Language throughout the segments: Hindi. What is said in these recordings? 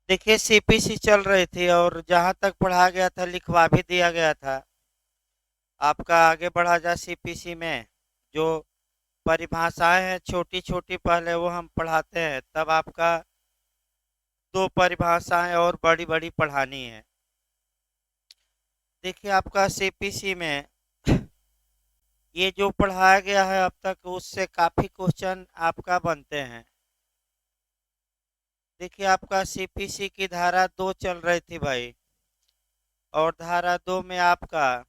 देखिए सीपीसी चल रही थी और जहाँ तक पढ़ा गया था लिखवा भी दिया गया था। आपका आगे बढ़ा जाए सीपीसी में जो परिभाषाएं हैं छोटी छोटी पहले वो हम पढ़ाते हैं, तब आपका दो परिभाषाएं और बड़ी बड़ी पढ़ानी है। देखिए आपका सीपीसी में ये जो पढ़ाया गया है अब तक उससे काफी क्वेश्चन आपका बनते हैं। देखिए आपका सीपीसी की धारा 2 चल रही थी भाई, और धारा 2 में आपका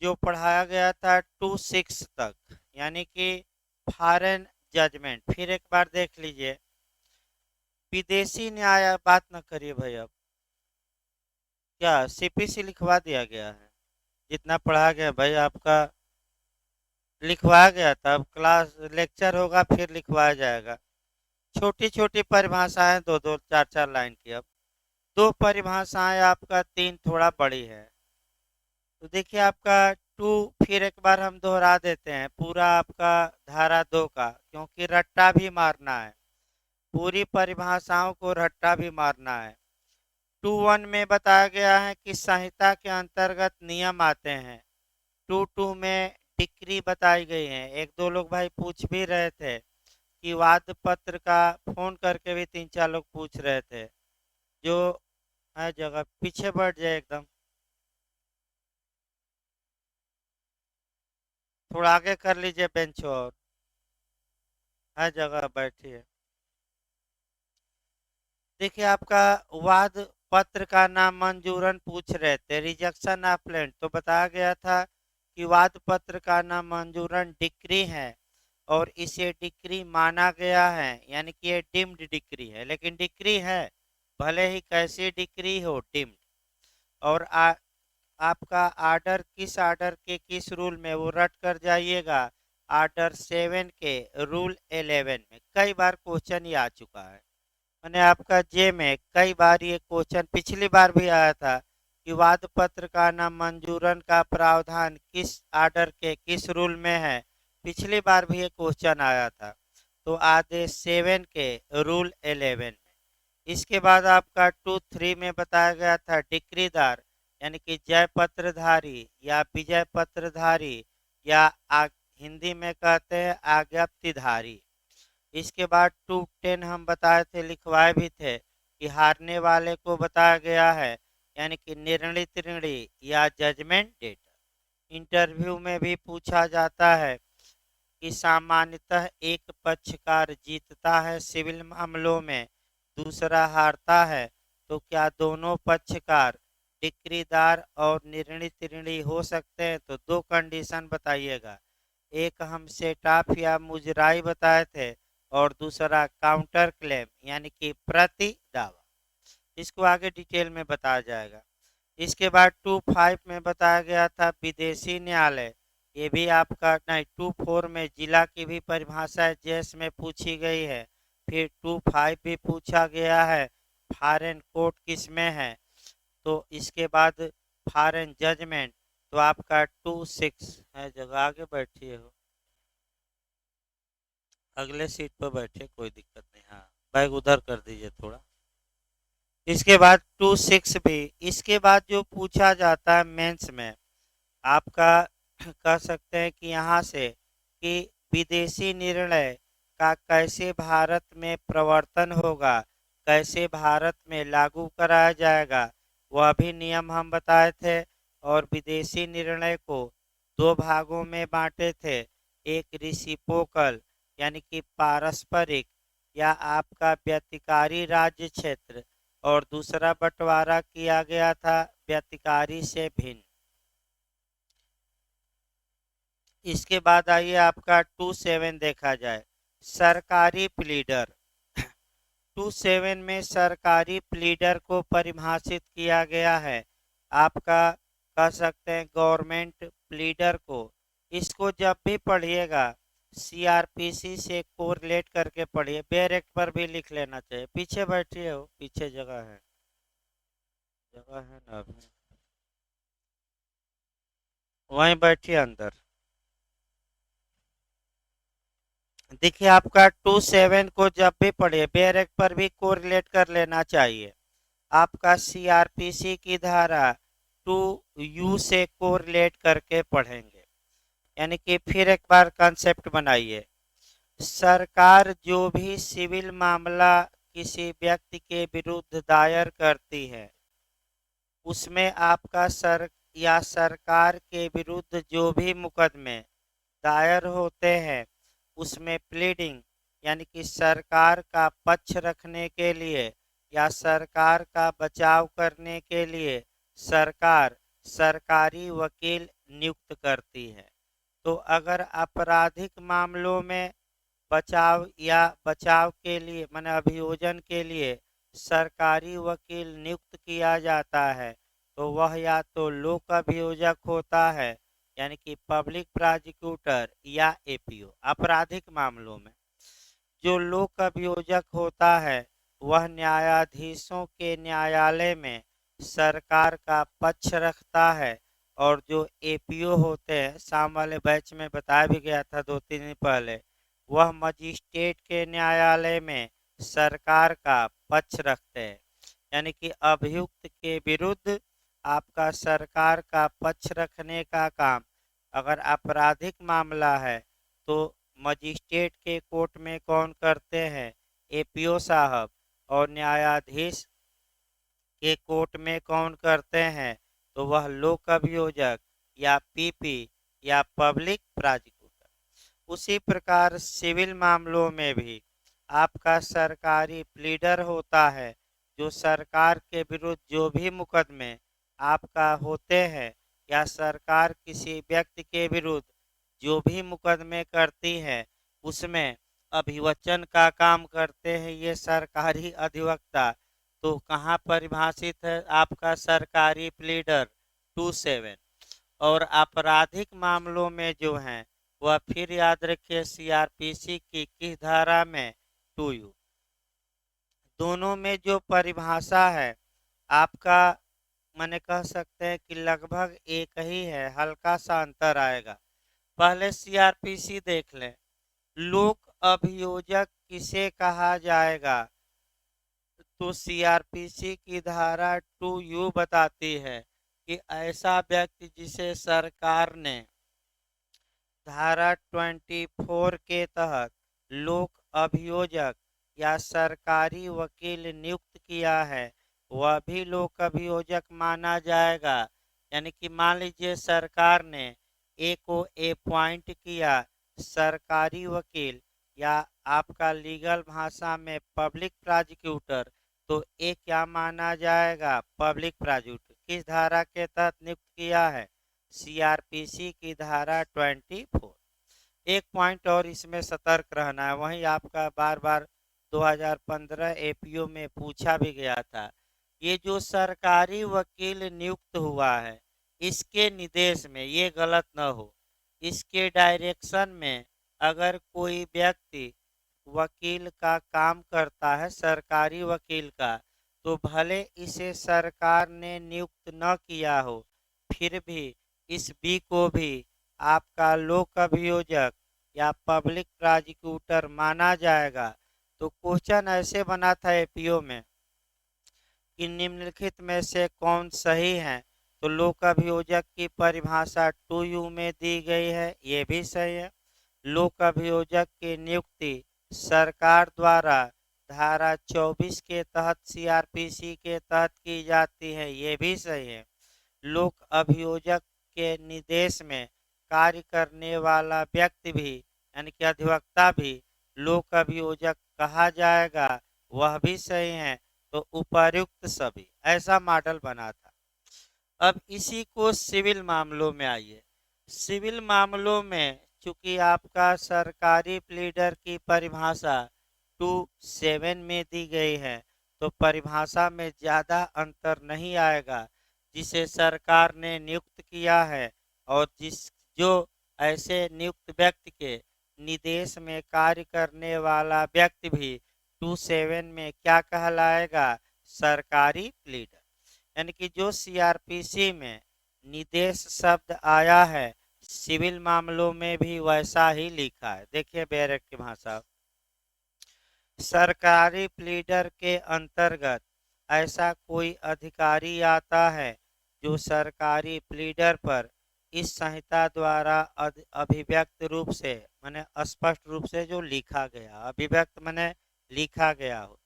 जो पढ़ाया गया था 2(6) तक, यानी कि फॉरेन जजमेंट। फिर एक बार देख लीजिए, विदेशी न्याय बात न करिए भाई। अब क्या सीपीसी लिखवा दिया गया है? जितना पढ़ा गया भाई आपका लिखवाया गया था, अब क्लास लेक्चर होगा फिर लिखवाया जाएगा। छोटी छोटी परिभाषाएं दो दो चार चार लाइन की। अब दो परिभाषाएं आपका, तीन थोड़ा बड़ी है। तो देखिए आपका टू, फिर एक बार हम दोहरा देते हैं पूरा आपका धारा 2 का, क्योंकि रट्टा भी मारना है। पूरी परिभाषाओं को रट्टा भी मारना है। 2(1) में बताया गया है कि संहिता के अंतर्गत नियम आते हैं। 2(2) में डिक्री बताई गई है। एक दो लोग भाई पूछ भी रहे थे कि वाद पत्र का, फोन करके भी तीन चार लोग पूछ रहे थे। जो है जगह पीछे बैठ जाए एकदम, थोड़ा आगे कर लीजिए बेंच, और हर जगह बैठिए। देखिए आपका वाद पत्र का नामंजूरन पूछ रहे थे, रिजेक्शन ऑफ प्लेंट, तो बताया गया था कि वाद पत्र का नामंजूरन डिक्री है और इसे डिक्री माना गया है, यानी कि ये डिम्ड डिक्री है, लेकिन डिक्री है, भले ही कैसी डिक्री हो, डिम्ड। और आपका आर्डर किस आर्डर के किस रूल में, वो रट कर जाइएगा। आर्डर 7 के रूल 11 में कई बार क्वेश्चन ये आ चुका है। मैंने आपका जे में कई बार ये क्वेश्चन पिछली बार भी आया था कि वाद पत्र का नामंजूरन का प्रावधान किस आर्डर के किस रूल में है। पिछली बार भी ये क्वेश्चन आया था। तो आदेश 7 के रूल 11 में। इसके बाद आपका 2(3) में बताया गया था डिक्रीदार, यानी कि जय पत्रधारी या विजय पत्रधारी, या हिंदी में कहते हैं आज्ञप्तिधारी। इसके बाद 2(10) हम बताए थे, लिखवाए भी थे कि हारने वाले को बताया गया है, यानी कि निर्णित ऋणी या जजमेंट डेटर। इंटरव्यू में भी पूछा जाता है कि सामान्यतः एक पक्षकार जीतता है सिविल मामलों में, दूसरा हारता है, तो क्या दोनों पक्षकार डिक्रीदार और निर्णित ऋणी हो सकते हैं? तो दो कंडीशन बताइएगा। एक हम सेट ऑफ या मुजराई बताए थे, और दूसरा काउंटर क्लेम, यानी कि प्रति दावा। इसको आगे डिटेल में बताया जाएगा। इसके बाद 2(5) में बताया गया था विदेशी न्यायालय। ये भी आपका नहीं, 2(4) में जिला की भी परिभाषा जेस में पूछी गई है। फिर 2(5) भी पूछा गया है, फॉरेन कोर्ट किस में है। तो इसके बाद फॉरेन जजमेंट। तो आपका 2(6) है जगह, आगे बैठिए हो, अगले सीट पर बैठे, कोई दिक्कत नहीं। हाँ, बैग उधर कर दीजिए थोड़ा। इसके बाद 2(6) भी। इसके बाद जो पूछा जाता है मेंस में आपका, कह सकते हैं कि यहाँ से कि विदेशी निर्णय का कैसे भारत में प्रवर्तन होगा, कैसे भारत में लागू कराया जाएगा, वह भी नियम हम बताए थे। और विदेशी निर्णय को दो भागों में बांटे थे। एक रिसिप्रोकल, यानी कि पारस्परिक या आपका व्यतिकारी राज्य क्षेत्र, और दूसरा बंटवारा किया गया था व्यतिकारी से भिन्न। इसके बाद आइए आपका 2(7) देखा जाए, सरकारी प्लीडर। 2(7) में सरकारी प्लीडर को परिभाषित किया गया है। आपका कह सकते हैं गवर्नमेंट प्लीडर को। इसको जब भी पढ़िएगा सीआरपीसी से कोरिलेट करके पढ़िए, बेयर एक्ट पर भी लिख लेना चाहिए। पीछे बैठिए हो, पीछे जगह है, जगह है ना अभी, वहीं बैठिए अंदर। देखिए आपका 27 को जब भी पढ़े बेयर एक्ट पर भी कोरिलेट कर लेना चाहिए। आपका सीआरपीसी की धारा 2U से कोरिलेट करके पढ़ेंगे। यानी कि फिर एक बार कंसेप्ट बनाइए। सरकार जो भी सिविल मामला किसी व्यक्ति के विरुद्ध दायर करती है, उसमें आपका सरकार के विरुद्ध जो भी मुकदमे दायर होते हैं, उसमें प्लीडिंग यानी कि सरकार का पक्ष रखने के लिए या सरकार का बचाव करने के लिए सरकार सरकारी वकील नियुक्त करती है। तो अगर आपराधिक मामलों में बचाव के लिए माने अभियोजन के लिए सरकारी वकील नियुक्त किया जाता है, तो वह या तो लोक अभियोजक होता है यानी कि पब्लिक प्रोसिक्यूटर या एपीओ। आपराधिक मामलों में जो लोक अभियोजक होता है वह न्यायाधीशों के न्यायालय में सरकार का पक्ष रखता है, और जो एपीओ होते हैं, शाम वाले बैच में बताया भी गया था 2-3 दिन पहले, वह मजिस्ट्रेट के न्यायालय में सरकार का पक्ष रखते हैं। यानी कि अभियुक्त के विरुद्ध आपका सरकार का पक्ष रखने का काम अगर आपराधिक मामला है तो मजिस्ट्रेट के कोर्ट में कौन करते हैं? एपीओ साहब। और न्यायाधीश के कोर्ट में कौन करते हैं? तो वह लोक अभियोजक या पीपी या पब्लिक प्रोसिक्यूटर। उसी प्रकार सिविल मामलों में भी आपका सरकारी प्लीडर होता है, जो सरकार के विरुद्ध जो भी मुकदमे आपका होते हैं या सरकार किसी व्यक्ति के विरुद्ध जो भी मुकदमे करती है, उसमें अभिवचन का काम करते हैं ये सरकारी अधिवक्ता। तो कहाँ परिभाषित है आपका सरकारी प्लीडर? 27। और आपराधिक मामलों में जो हैं वह फिर याद रखिए सीआरपीसी की किस धारा में? 2U। दोनों में जो परिभाषा है आपका माने कह सकते हैं कि लगभग एक ही है, हल्का सा अंतर आएगा। पहले सीआरपीसी देख लें। लोक अभियोजक किसे कहा जाएगा? तो सीआरपीसी की धारा 2U बताती है कि ऐसा व्यक्ति जिसे सरकार ने धारा 24 के तहत लोक अभियोजक या सरकारी वकील नियुक्त किया है, वह भी लोक अभियोजक माना जाएगा। यानी कि मान लीजिए सरकार ने ए को अपॉइंट किया सरकारी वकील या आपका लीगल भाषा में पब्लिक प्रोसिक्यूटर, तो ए क्या माना जाएगा? Public prosecutor. किस धारा के तहत नियुक्त किया है? सीआरपीसी की धारा 24। एक पॉइंट और इसमें सतर्क रहना है, वहीं आपका बार बार 2015 एपीओ में पूछा भी गया था। ये जो सरकारी वकील नियुक्त हुआ है, इसके निर्देश में ये गलत न हो, इसके डायरेक्शन में अगर कोई व्यक्ति वकील का काम करता है, सरकारी वकील का, तो भले इसे सरकार ने नियुक्त न किया हो, फिर भी इस बी को भी आपका लोक अभियोजक या पब्लिक प्रोसिक्यूटर माना जाएगा। तो क्वेश्चन ऐसे बना था एपीओ में कि निम्नलिखित में से कौन सही है? तो लोक अभियोजक की परिभाषा 2U में दी गई है, ये भी सही है। लोक अभियोजक की नियुक्ति सरकार द्वारा धारा 24 के तहत सीआरपीसी के तहत की जाती है, ये भी सही है। लोक अभियोजक के निर्देश में कार्य करने वाला व्यक्ति भी यानी कि अधिवक्ता भी लोक अभियोजक कहा जाएगा, वह भी सही है। तो उपर्युक्त सभी ऐसा मॉडल बना था। अब इसी को सिविल मामलों में आइए। सिविल मामलों में चूंकि आपका सरकारी प्लीडर की परिभाषा 2(7) में दी गई है, तो परिभाषा में ज़्यादा अंतर नहीं आएगा। जिसे सरकार ने नियुक्त किया है और जो ऐसे नियुक्त व्यक्ति के निर्देश में कार्य करने वाला व्यक्ति भी 2(7) में क्या कहलाएगा? सरकारी प्लीडर। यानी कि जो सीआरपीसी में निर्देश शब्द आया है, सिविल मामलों में भी वैसा ही लिखा है। देखिए बैरक की भाषा, सरकारी प्लीडर के अंतर्गत ऐसा कोई अधिकारी आता है जो सरकारी प्लीडर पर इस संहिता द्वारा अभिव्यक्त रूप से, माने स्पष्ट रूप से जो लिखा गया, अभिव्यक्त माने लिखा गया हो,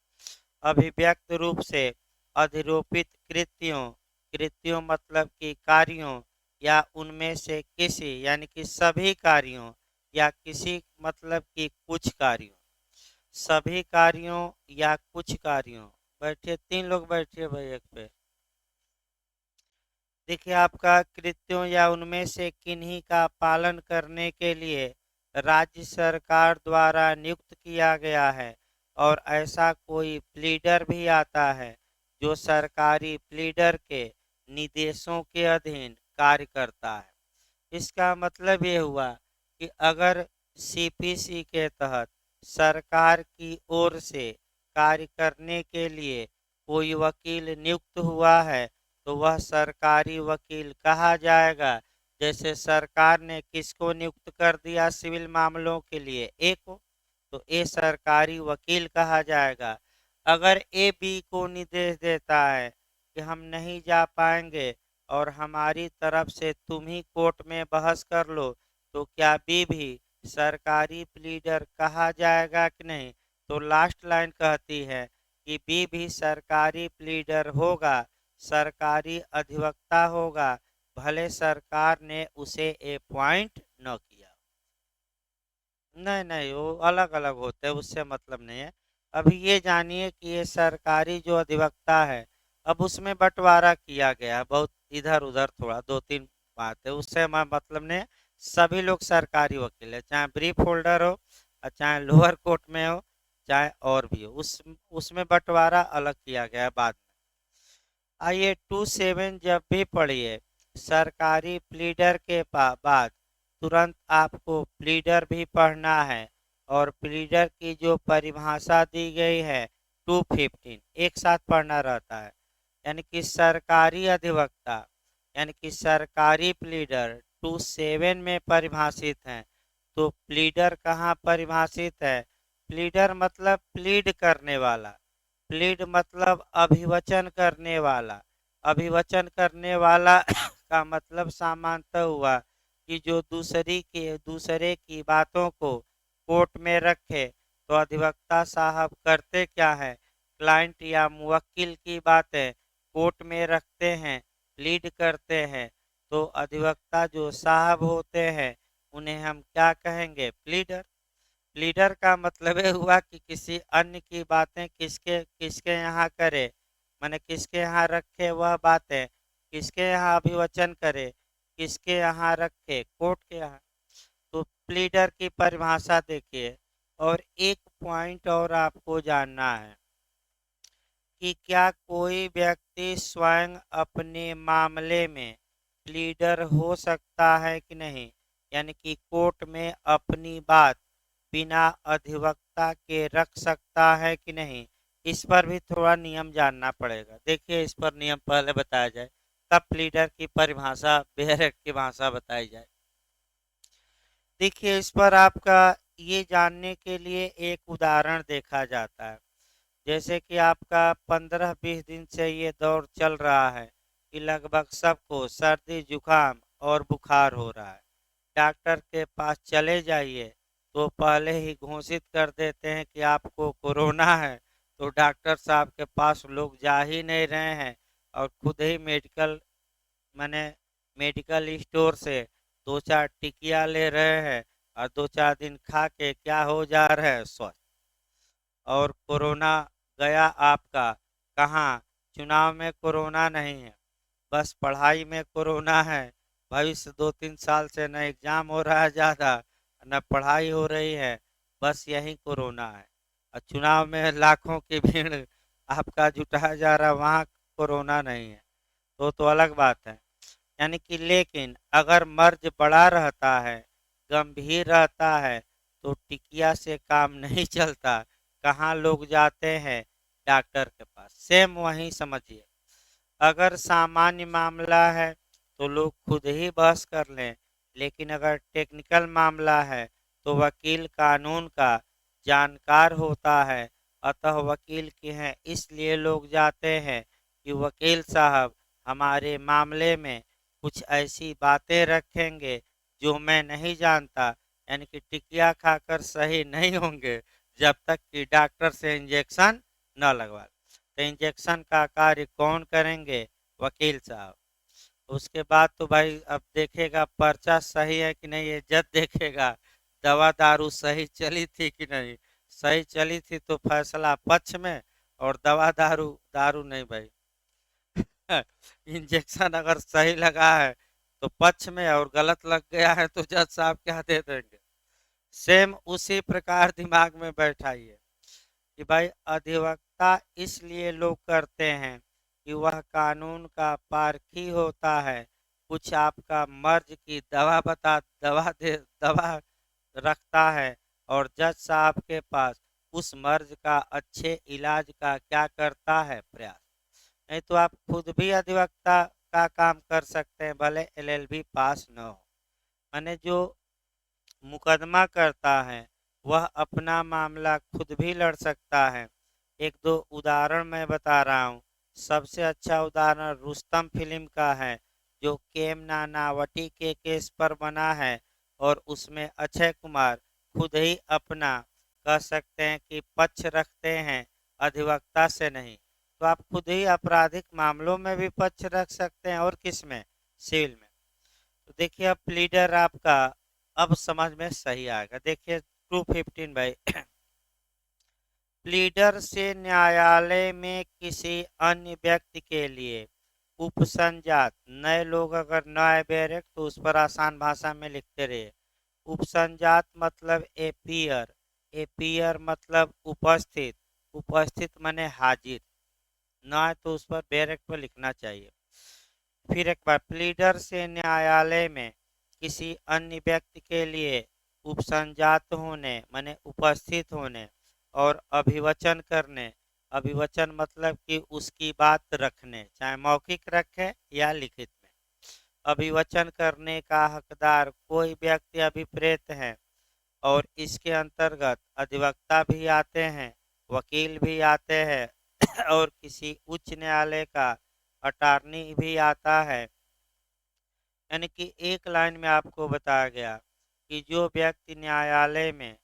अभिव्यक्त रूप से अधिरोपित कृत्यों, कृत्यों मतलब कि कार्यों, या उनमें से किसी यानी कि सभी कार्यों, या किसी मतलब कि कुछ कार्यों, सभी कार्यों या कुछ कार्यों। बैठिए, 3 लोग बैठिए भाई एक पे। देखिए आपका कृत्यों या उनमें से किन्हीं का पालन करने के लिए राज्य सरकार द्वारा नियुक्त किया गया है, और ऐसा कोई प्लीडर भी आता है जो सरकारी प्लीडर के निर्देशों के अधीन कार्य करता है। इसका मतलब ये हुआ कि अगर सीपीसी के तहत सरकार की ओर से कार्य करने के लिए कोई वकील नियुक्त हुआ है तो वह सरकारी वकील कहा जाएगा। जैसे सरकार ने किसको नियुक्त कर दिया सिविल मामलों के लिए, ए को, तो ए सरकारी वकील कहा जाएगा। अगर ए बी को निर्देश देता है कि हम नहीं जा पाएंगे और हमारी तरफ से तुम ही कोर्ट में बहस कर लो, तो क्या बी भी सरकारी प्लीडर कहा जाएगा कि नहीं? तो लास्ट लाइन कहती है कि बी भी सरकारी प्लीडर होगा, सरकारी अधिवक्ता होगा, भले सरकार ने उसे अपॉइंट न किया। नहीं नहीं, वो अलग अलग होते हैं, उससे मतलब नहीं है। अभी ये जानिए कि ये सरकारी जो अधिवक्ता है, अब उसमें बंटवारा किया गया है बहुत इधर उधर, थोड़ा 2-3 बात है, उससे हमारा मतलब नहीं है। सभी लोग सरकारी वकील है, चाहे ब्रीफ होल्डर हो और चाहे लोअर कोर्ट में हो, चाहे और भी हो, उसमें बंटवारा अलग किया गया है बाद में। आइए 27 जब भी पढ़िए सरकारी प्लीडर के बाद तुरंत आपको प्लीडर भी पढ़ना है, और प्लीडर की जो परिभाषा दी गई है 215 एक साथ पढ़ना रहता है। यानी कि सरकारी अधिवक्ता यानी कि सरकारी प्लीडर 27 में परिभाषित हैं। तो प्लीडर कहाँ परिभाषित है? प्लीडर मतलब प्लीड करने वाला, प्लीड मतलब अभिवचन करने वाला। अभिवचन करने वाला का मतलब सामान्यतः हुआ कि जो दूसरे की बातों को कोर्ट में रखे। तो अधिवक्ता साहब करते क्या है? क्लाइंट या मुवक्किल की बातें कोर्ट में रखते हैं, प्लीड करते हैं। तो अधिवक्ता जो साहब होते हैं उन्हें हम क्या कहेंगे? प्लीडर। लीडर का मतलब ये हुआ कि किसी अन्य की बातें किसके किसके यहाँ करे, माने किसके यहाँ रखे वह बातें, किसके यहाँ अभिवचन करे, किसके यहाँ रखे, कोर्ट के यहाँ। तो प्लीडर की परिभाषा देखिए। और एक पॉइंट और आपको जानना है कि क्या कोई व्यक्ति स्वयं अपने मामले में प्लीडर हो सकता है कि नहीं, यानी कि कोर्ट में अपनी बात बिना अधिवक्ता के रख सकता है कि नहीं। इस पर भी थोड़ा नियम जानना पड़ेगा। देखिए इस पर नियम पहले बताया जाए, तब प्लीडर की परिभाषा बेहरक की भाषा बताई जाए। देखिए इस पर आपका ये जानने के लिए एक उदाहरण देखा जाता है। जैसे कि आपका 15-20 दिन से ये दौर चल रहा है कि लगभग सबको सर्दी जुकाम और बुखार हो रहा है। डॉक्टर के पास चले जाइए तो पहले ही घोषित कर देते हैं कि आपको कोरोना है। तो डॉक्टर साहब के पास लोग जा ही नहीं रहे हैं, और खुद ही माने मेडिकल स्टोर से 2-4 टिकिया ले रहे हैं, और 2-4 दिन खा के क्या हो जा रहे हैं? स्वस्थ। और कोरोना गया आपका कहाँ? चुनाव में कोरोना नहीं है, बस पढ़ाई में कोरोना है। भविष्य 2-3 साल से न एग्जाम हो रहा है ज़्यादा, न पढ़ाई हो रही है, बस यही कोरोना है। और चुनाव में लाखों की भीड़ आपका जुटाया जा रहा है, वहाँ कोरोना नहीं है। तो अलग बात है। यानी कि लेकिन अगर मर्ज बड़ा रहता है, गंभीर रहता है, तो टिकिया से काम नहीं चलता। कहाँ लोग जाते हैं? डॉक्टर के पास। सेम वहीं समझिए। अगर सामान्य मामला है तो लोग खुद ही बहस कर लें लेकिन अगर टेक्निकल मामला है तो वकील कानून का जानकार होता है। अतः वकील के हैं इसलिए लोग जाते हैं कि वकील साहब हमारे मामले में कुछ ऐसी बातें रखेंगे जो मैं नहीं जानता, यानी कि टिकिया खाकर सही नहीं होंगे जब तक कि डॉक्टर से इंजेक्शन न लगवा। तो इंजेक्शन का कार्य कौन करेंगे? वकील साहब। उसके बाद तो भाई अब देखेगा पर्चा सही है कि नहीं, ये जज देखेगा दवा दारू सही चली थी कि नहीं। सही चली थी तो फैसला पक्ष में, और दवा दारू दारू नहीं भाई। इंजेक्शन अगर सही लगा है तो पक्ष में, और गलत लग गया है तो जज साहब क्या दे देंगे। सेम उसी प्रकार दिमाग में बैठाइए कि भाई अधिवक्ता इसलिए लोग करते हैं कि वह कानून का पारखी होता है। कुछ आपका मर्ज की दवा रखता है, और जज साहब के पास उस मर्ज का अच्छे इलाज का क्या करता है? प्रयास। नहीं तो आप खुद भी अधिवक्ता का काम कर सकते हैं, भले एलएलबी पास न हो। माने जो मुकदमा करता है वह अपना मामला खुद भी लड़ सकता है। एक दो उदाहरण मैं बता रहा हूँ। सबसे अच्छा उदाहरण रुस्तम फिल्म का है, जो केम नानावटी के केस पर बना है, और उसमें अक्षय कुमार खुद ही अपना कह सकते हैं कि पक्ष रखते हैं, अधिवक्ता से नहीं। तो आप खुद ही आपराधिक मामलों में भी पक्ष रख सकते हैं, और किस में? सिविल में। तो देखिए अब प्लीडर आपका अब समझ में सही आएगा। देखिए 215 भाई। प्लीडर से न्यायालय में किसी अन्य व्यक्ति के लिए उपसंजात, नए लोग अगर न आए बैरक तो उस पर आसान भाषा में लिखते रहिए। उपसंजात मतलब एपियर, एपियर मतलब उपस्थित, उपस्थित माने हाजिर, न आए तो उस पर बैरक पर लिखना चाहिए। फिर एक बार, प्लीडर से न्यायालय में किसी अन्य व्यक्ति के लिए उपसंजात होने माने उपस्थित होने और अभिवचन करने। अभिवचन मतलब कि उसकी बात रखने, चाहे मौखिक रखे या लिखित में। अभिवचन करने का हकदार कोई व्यक्ति अभिप्रेत है, और इसके अंतर्गत अधिवक्ता भी आते हैं, वकील भी आते हैं और किसी उच्च न्यायालय का अटॉर्नी भी आता है। यानी कि एक लाइन में आपको बताया गया कि जो व्यक्ति न्यायालय में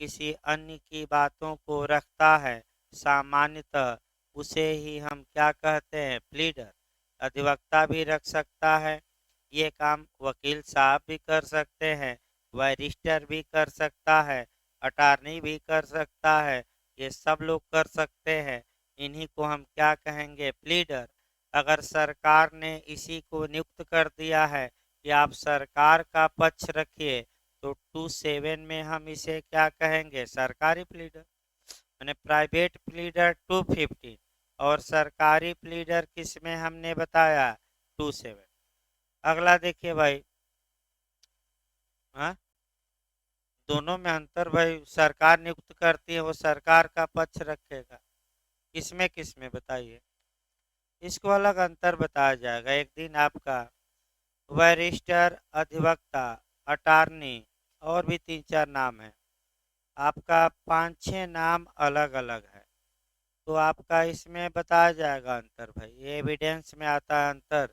किसी अन्य की बातों को रखता है, सामान्यतः उसे ही हम क्या कहते हैं? प्लीडर। अधिवक्ता भी रख सकता है, ये काम वकील साहब भी कर सकते हैं, बैरिस्टर भी कर सकता है, अटॉर्नी भी कर सकता है, ये सब लोग कर सकते हैं। इन्हीं को हम क्या कहेंगे? प्लीडर। अगर सरकार ने इसी को नियुक्त कर दिया है कि आप सरकार का पक्ष रखिए, तो 27 में हम इसे क्या कहेंगे? सरकारी प्लीडर। मैंने प्राइवेट प्लीडर 215, और सरकारी प्लीडर किस में हमने बताया? 27। अगला देखिए भाई। हाँ, दोनों में अंतर भाई। सरकार नियुक्त करती है, वो सरकार का पक्ष रखेगा। किसमें बताइए? इसको अलग अंतर बताया जाएगा एक दिन। आपका बैरिस्टर, अधिवक्ता, अटॉर्नी, और भी 3-4 नाम है। आपका 5-6 नाम अलग अलग है, तो आपका इसमें बताया जाएगा अंतर भाई। ये एविडेंस में आता है अंतर।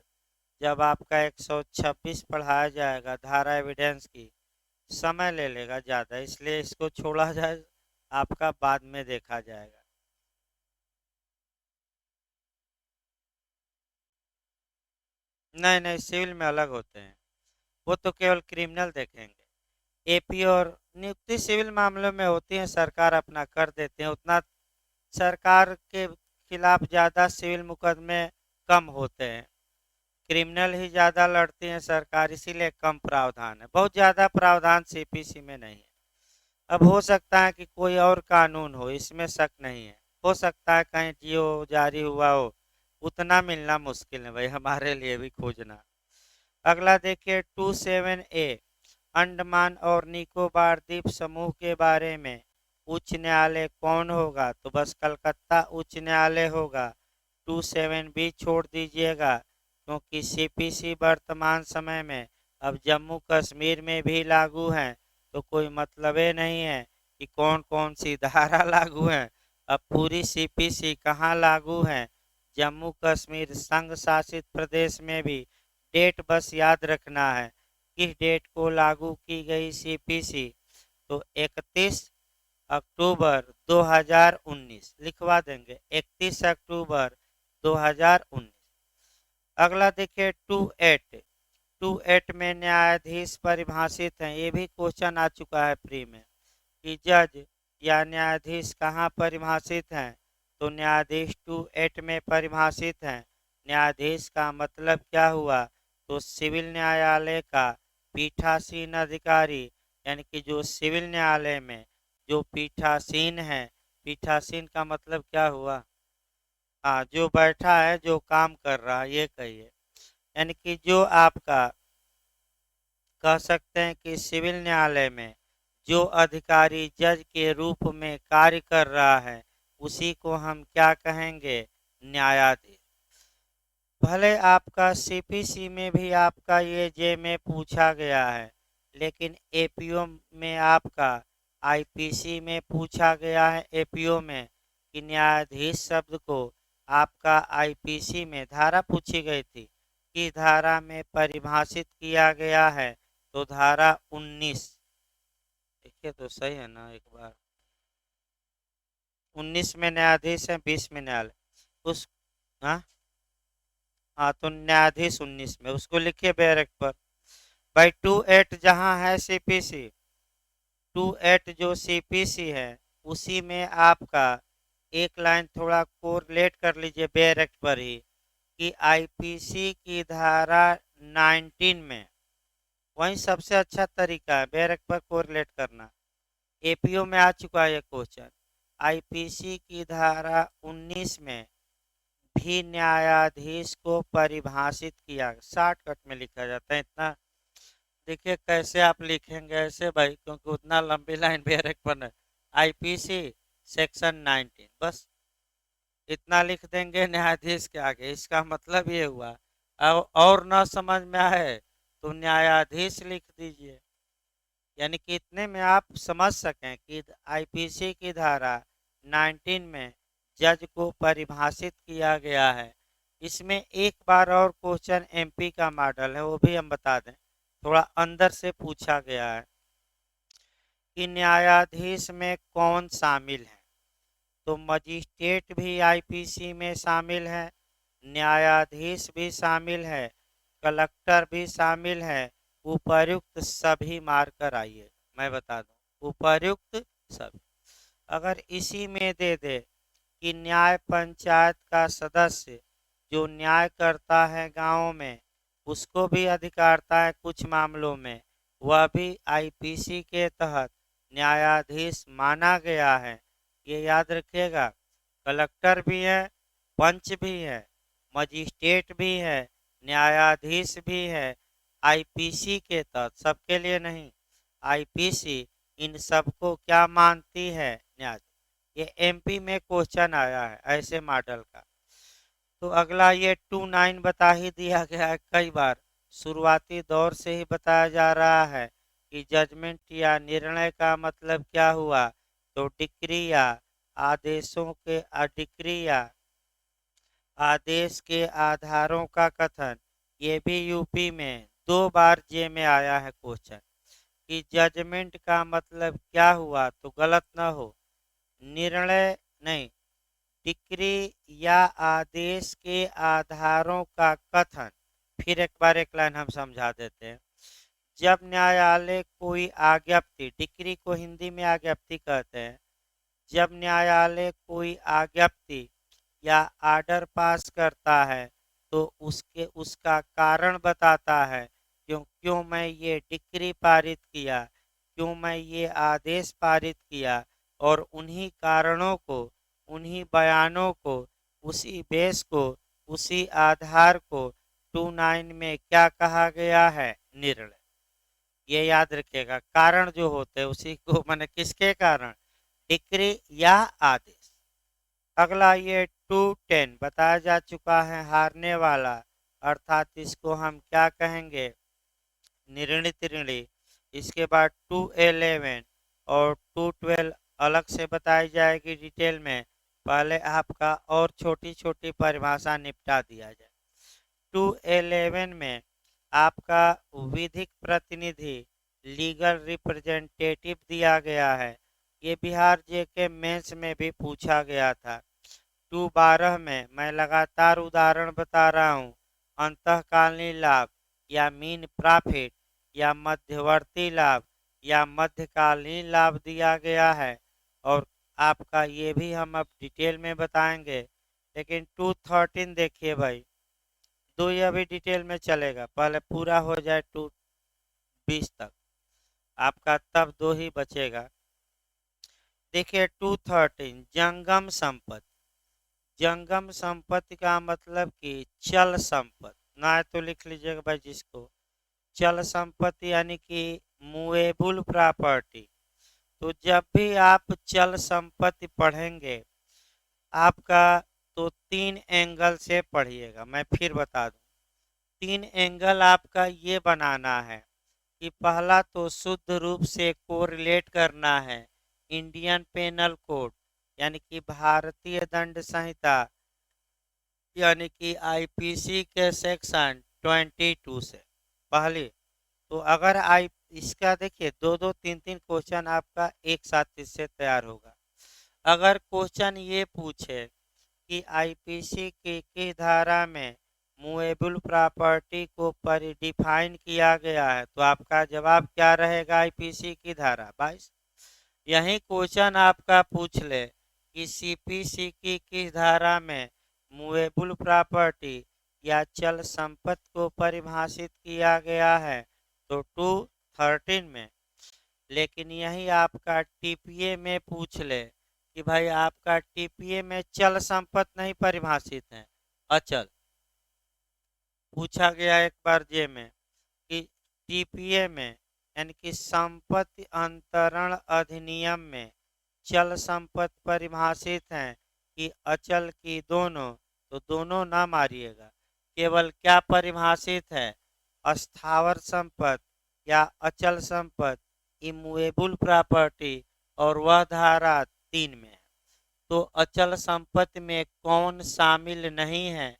जब आपका 126 पढ़ाया जाएगा धारा एविडेंस की, समय ले लेगा ज़्यादा, इसलिए इसको छोड़ा जाए, आपका बाद में देखा जाएगा। नहीं नहीं, सिविल में अलग होते हैं, वो तो केवल क्रिमिनल देखेंगे। एपी और नियुक्ति सिविल मामलों में होती है, सरकार अपना कर देते हैं। उतना सरकार के खिलाफ ज़्यादा सिविल मुकदमे कम होते हैं, क्रिमिनल ही ज़्यादा लड़ती है सरकार, इसीलिए कम प्रावधान है। बहुत ज़्यादा प्रावधान सीपीसी में नहीं है। अब हो सकता है कि कोई और कानून हो, इसमें शक नहीं है। हो सकता है कहीं जियो जारी हुआ हो, उतना मिलना मुश्किल है भाई, हमारे लिए भी खोजना। अगला देखिए 27A, अंडमान और निकोबार द्वीप समूह के बारे में उच्च न्यायालय कौन होगा? तो बस कलकत्ता उच्च न्यायालय होगा। 27B छोड़ दीजिएगा, क्योंकि सीपीसी वर्तमान समय में अब जम्मू कश्मीर में भी लागू हैं, तो कोई मतलब ही नहीं है कि कौन कौन सी धारा लागू है। अब पूरी सीपीसी कहाँ लागू है? जम्मू कश्मीर संघ शासित प्रदेश में भी। डेट बस याद रखना है, किस डेट को लागू की गई सीपीसी। तो 31 अक्टूबर 2019 लिखवा देंगे, 31 अक्टूबर 2019। अगला देखिए 28। 28 में न्यायाधीश परिभाषित हैं। ये भी क्वेश्चन आ चुका है प्री में कि जज या न्यायाधीश कहाँ परिभाषित हैं। तो न्यायाधीश 28 में परिभाषित हैं। न्यायाधीश का मतलब क्या हुआ? तो सिविल न्यायालय का पीठासीन अधिकारी, यानी कि जो सिविल न्यायालय में जो पीठासीन है। पीठासीन का मतलब क्या हुआ? हाँ, जो बैठा है, जो काम कर रहा है, ये कहिए। यानी कि जो आपका कह सकते हैं कि सिविल न्यायालय में जो अधिकारी जज के रूप में कार्य कर रहा है, उसी को हम क्या कहेंगे? न्यायाधीश। भले आपका सीपीसी में भी आपका ये जे में पूछा गया है, लेकिन एपीओ में आपका आईपीसी में पूछा गया है। एपीओ में कि न्यायाधीश शब्द को आपका आईपीसी में धारा पूछी गई थी कि धारा में परिभाषित किया गया है। तो धारा 19 देखिए तो सही है ना एक बार। 19 में न्यायाधीश है, 20 में न्यायालय। उस हाँ, हाँ तो न्यायाधीश 19 में, उसको लिखिए बैरक पर। भाई 28 जहाँ है सीपीसी, 28 जो सीपीसी है, उसी में आपका एक लाइन थोड़ा कोरिलेट कर लीजिए बैरक पर ही कि आईपीसी की धारा 19 में। वही सबसे अच्छा तरीका है बैरक पर कोरिलेट करना। एपीओ में आ चुका है ये क्वेश्चन। आईपीसी की धारा 19 में भी न्यायाधीश को परिभाषित किया, शॉर्टकट में लिखा जाता है इतना। देखिए कैसे आप लिखेंगे ऐसे भाई, क्योंकि उतना लंबी लाइन बैरक पर है। आईपीसी सेक्शन 19 बस इतना लिख देंगे न्यायाधीश के आगे। इसका मतलब ये हुआ। और न समझ में आए तो न्यायाधीश लिख दीजिए, यानी कि इतने में आप समझ सकें कि आईपीसी की धारा 19 में जज को परिभाषित किया गया है। इसमें एक बार और क्वेश्चन एमपी का मॉडल है, वो भी हम बता दें। थोड़ा अंदर से पूछा गया है कि न्यायाधीश में कौन शामिल है। तो मजिस्ट्रेट भी आईपीसी में शामिल है, न्यायाधीश भी शामिल है, कलेक्टर भी शामिल है। उपर्युक्त सभी मारकर आइए, मैं बता दूं उपर्युक्त सभी। अगर इसी में दे दे कि न्याय पंचायत का सदस्य जो न्याय करता है गांव में, उसको भी अधिकारता है कुछ मामलों में, वह भी आईपीसी के तहत न्यायाधीश माना गया है। ये याद रखिएगा। कलेक्टर भी है, पंच भी है, मजिस्ट्रेट भी है, न्यायाधीश भी है, आईपीसी के तहत। सबके लिए नहीं, आईपीसी इन सबको क्या मानती है? न्यायाधीश। ये एमपी में क्वेश्चन आया है ऐसे मॉडल का। तो अगला ये 29 बता ही दिया गया है कई बार, शुरुआती दौर से ही बताया जा रहा है कि जजमेंट या निर्णय का मतलब क्या हुआ। तो डिक्री या आदेशों के डिक्री या आदेश के आधारों का कथन। ये भी यूपी में 2 बार जे में आया है क्वेश्चन कि जजमेंट का मतलब क्या हुआ, तो गलत ना हो। निर्णय नहीं, डिक्री या आदेश के आधारों का कथन। फिर एक बार एक लाइन हम समझा देते हैं। जब न्यायालय कोई आज्ञप्ति, डिक्री को हिंदी में आज्ञप्ति कहते हैं, जब न्यायालय कोई आज्ञप्ति या आर्डर पास करता है तो उसके उसका कारण बताता है। क्यों क्यों मैं ये डिक्री पारित किया, क्यों मैं ये आदेश पारित किया, और उन्हीं कारणों को, उन्हीं बयानों को, उसी बेस को, उसी आधार को 29 में क्या कहा गया है? निर्णय। ये याद रखिएगा, कारण जो होते हैं उसी को, मैंने किसके कारण? डिक्री या आदेश। अगला ये 210 बताया जा चुका है, हारने वाला, अर्थात इसको हम क्या कहेंगे? निर्णित ऋणी। इसके बाद 211 और 212 अलग से बताई जाएगी डिटेल में। पहले आपका और छोटी छोटी परिभाषा निपटा दिया जाए। 211 में आपका विधिक प्रतिनिधि लीगल रिप्रेजेंटेटिव दिया गया है। ये बिहार जेके मेंस में भी पूछा गया था। 212 में मैं लगातार उदाहरण बता रहा हूँ। अंतःकालीन लाभ या मीन प्रॉफिट या मध्यवर्ती लाभ या मध्यकालीन लाभ दिया गया है। और आपका ये भी हम अब डिटेल में बताएंगे। लेकिन 213 देखिए भाई, दो ये अभी डिटेल में चलेगा, पहले पूरा हो जाए 220 तक आपका, तब दो ही बचेगा। देखिए 213 जंगम संपत्ति। जंगम संपत्ति का मतलब कि चल संपत्ति, ना तो लिख लीजिएगा भाई जिसको। चल संपत्ति यानी कि मूवेबल प्रॉपर्टी। तो जब भी आप चल संपत्ति पढ़ेंगे आपका, तो 3 एंगल से पढ़िएगा। मैं फिर बता दूं, 3 एंगल आपका ये बनाना है कि पहला तो शुद्ध रूप से कोरिलेट करना है इंडियन पेनल कोड यानी कि भारतीय दंड संहिता यानी कि आईपीसी के सेक्शन 22 से पहले। तो अगर आई इसका देखिए दो दो तीन तीन क्वेश्चन आपका एक साथ इससे तैयार होगा। अगर क्वेश्चन ये पूछे कि आईपीसी की किस धारा में मूवेबल प्रॉपर्टी को परिडिफाइन किया गया है, तो आपका जवाब क्या रहेगा? आईपीसी की धारा 22। यही क्वेश्चन आपका पूछ ले कि सीपीसी की किस धारा में मूवेबल प्रॉपर्टी या चल संपत्ति को परिभाषित किया गया है, तो 213 में। लेकिन यही आपका टीपीए में पूछ ले कि भाई आपका टीपीए में चल संपत्ति नहीं परिभाषित है, अचल पूछा गया एक बार जे में कि टीपीए में यानी कि संपत्ति अंतरण अधिनियम में चल संपत्ति परिभाषित है कि अचल की दोनों, तो दोनों ना मारिएगा, केवल क्या परिभाषित है? अस्थावर संपत्ति या अचल संपत्ति, इमूवेबल प्रॉपर्टी, और वह धारा 3 में है। तो अचल संपत्ति में कौन शामिल नहीं है?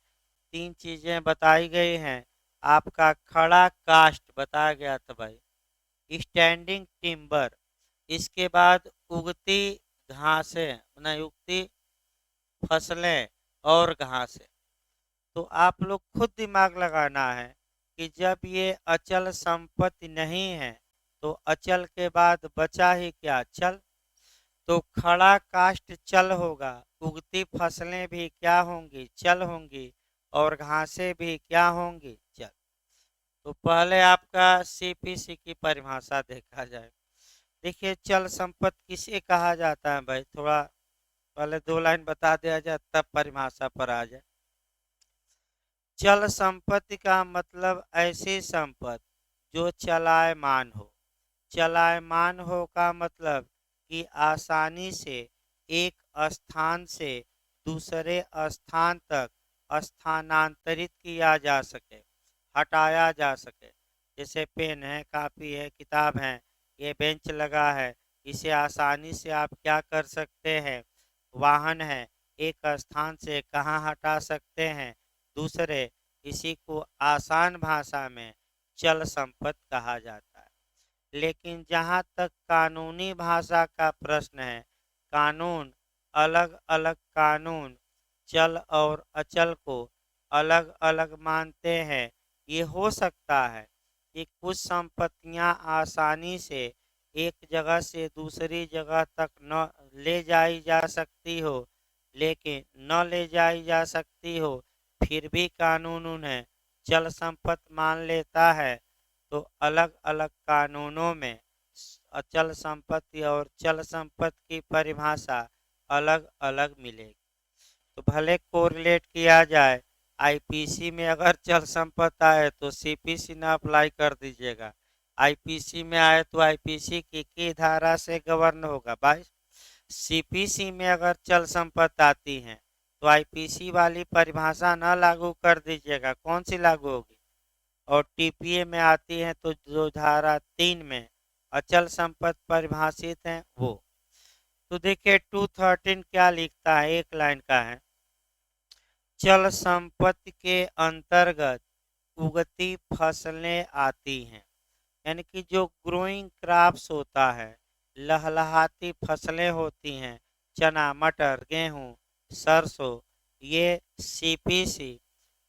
3 चीजें बताई गई हैं। आपका खड़ा कास्ट बताया गया था भाई, स्टैंडिंग टिम्बर, इसके बाद उगती घासें ना उगती फसलें और घासें। तो आप लोग खुद दिमाग लगाना है कि जब ये अचल संपत्ति नहीं है तो अचल के बाद बचा ही क्या? चल। तो खड़ा काष्ठ चल होगा, उगती फसलें भी क्या होंगी? चल होंगी, और घासें भी क्या होंगी? चल। तो पहले आपका सीपीसी की परिभाषा देखा जाए। देखिए चल संपत्ति किसे कहा जाता है भाई, थोड़ा पहले 2 लाइन बता दिया जाए तब परिभाषा पर आ जाए। चल संपत्ति का मतलब ऐसी संपत्ति जो चलायमान हो। चलायमान हो का मतलब कि आसानी से एक स्थान से दूसरे स्थान तक स्थानांतरित किया जा सके, हटाया जा सके। जैसे पेन है, कापी है, किताब है, ये बेंच लगा है, इसे आसानी से आप क्या कर सकते हैं? वाहन है, एक स्थान से कहाँ हटा सकते हैं? दूसरे। इसी को आसान भाषा में चल संपत्ति कहा जाता है। लेकिन जहाँ तक कानूनी भाषा का प्रश्न है, कानून अलग अलग कानून चल और अचल को अलग अलग मानते हैं। ये हो सकता है कि कुछ संपत्तियां आसानी से एक जगह से दूसरी जगह तक न ले जाई जा सकती हो, लेकिन न ले जाई जा सकती हो फिर भी कानून उन्हें चल संपत्ति मान लेता है। तो अलग अलग कानूनों में अचल संपत्ति और चल संपत्ति की परिभाषा अलग अलग मिलेगी। तो भले कोरिलेट किया जाए, आईपीसी में अगर चल संपत्ति आए तो सीपीसी ना अप्लाई कर दीजिएगा। आईपीसी में आए तो आईपीसी की धारा से गवर्न होगा भाई। सीपीसी में अगर चल संपत्ति आती है तो आईपीसी वाली परिभाषा ना लागू कर दीजिएगा। कौन सी लागू होगी? और टीपीए में आती हैं तो जो धारा 3 में अचल संपत्ति परिभाषित है वो। तो देखिए 213 क्या लिखता है, एक लाइन का है। चल संपत्ति के अंतर्गत उगती फसलें आती हैं, यानी कि जो ग्रोइंग क्रॉप्स होता है, लहलहाती फसलें होती हैं, चना, मटर, गेहूं, सरसों, ये सीपीसी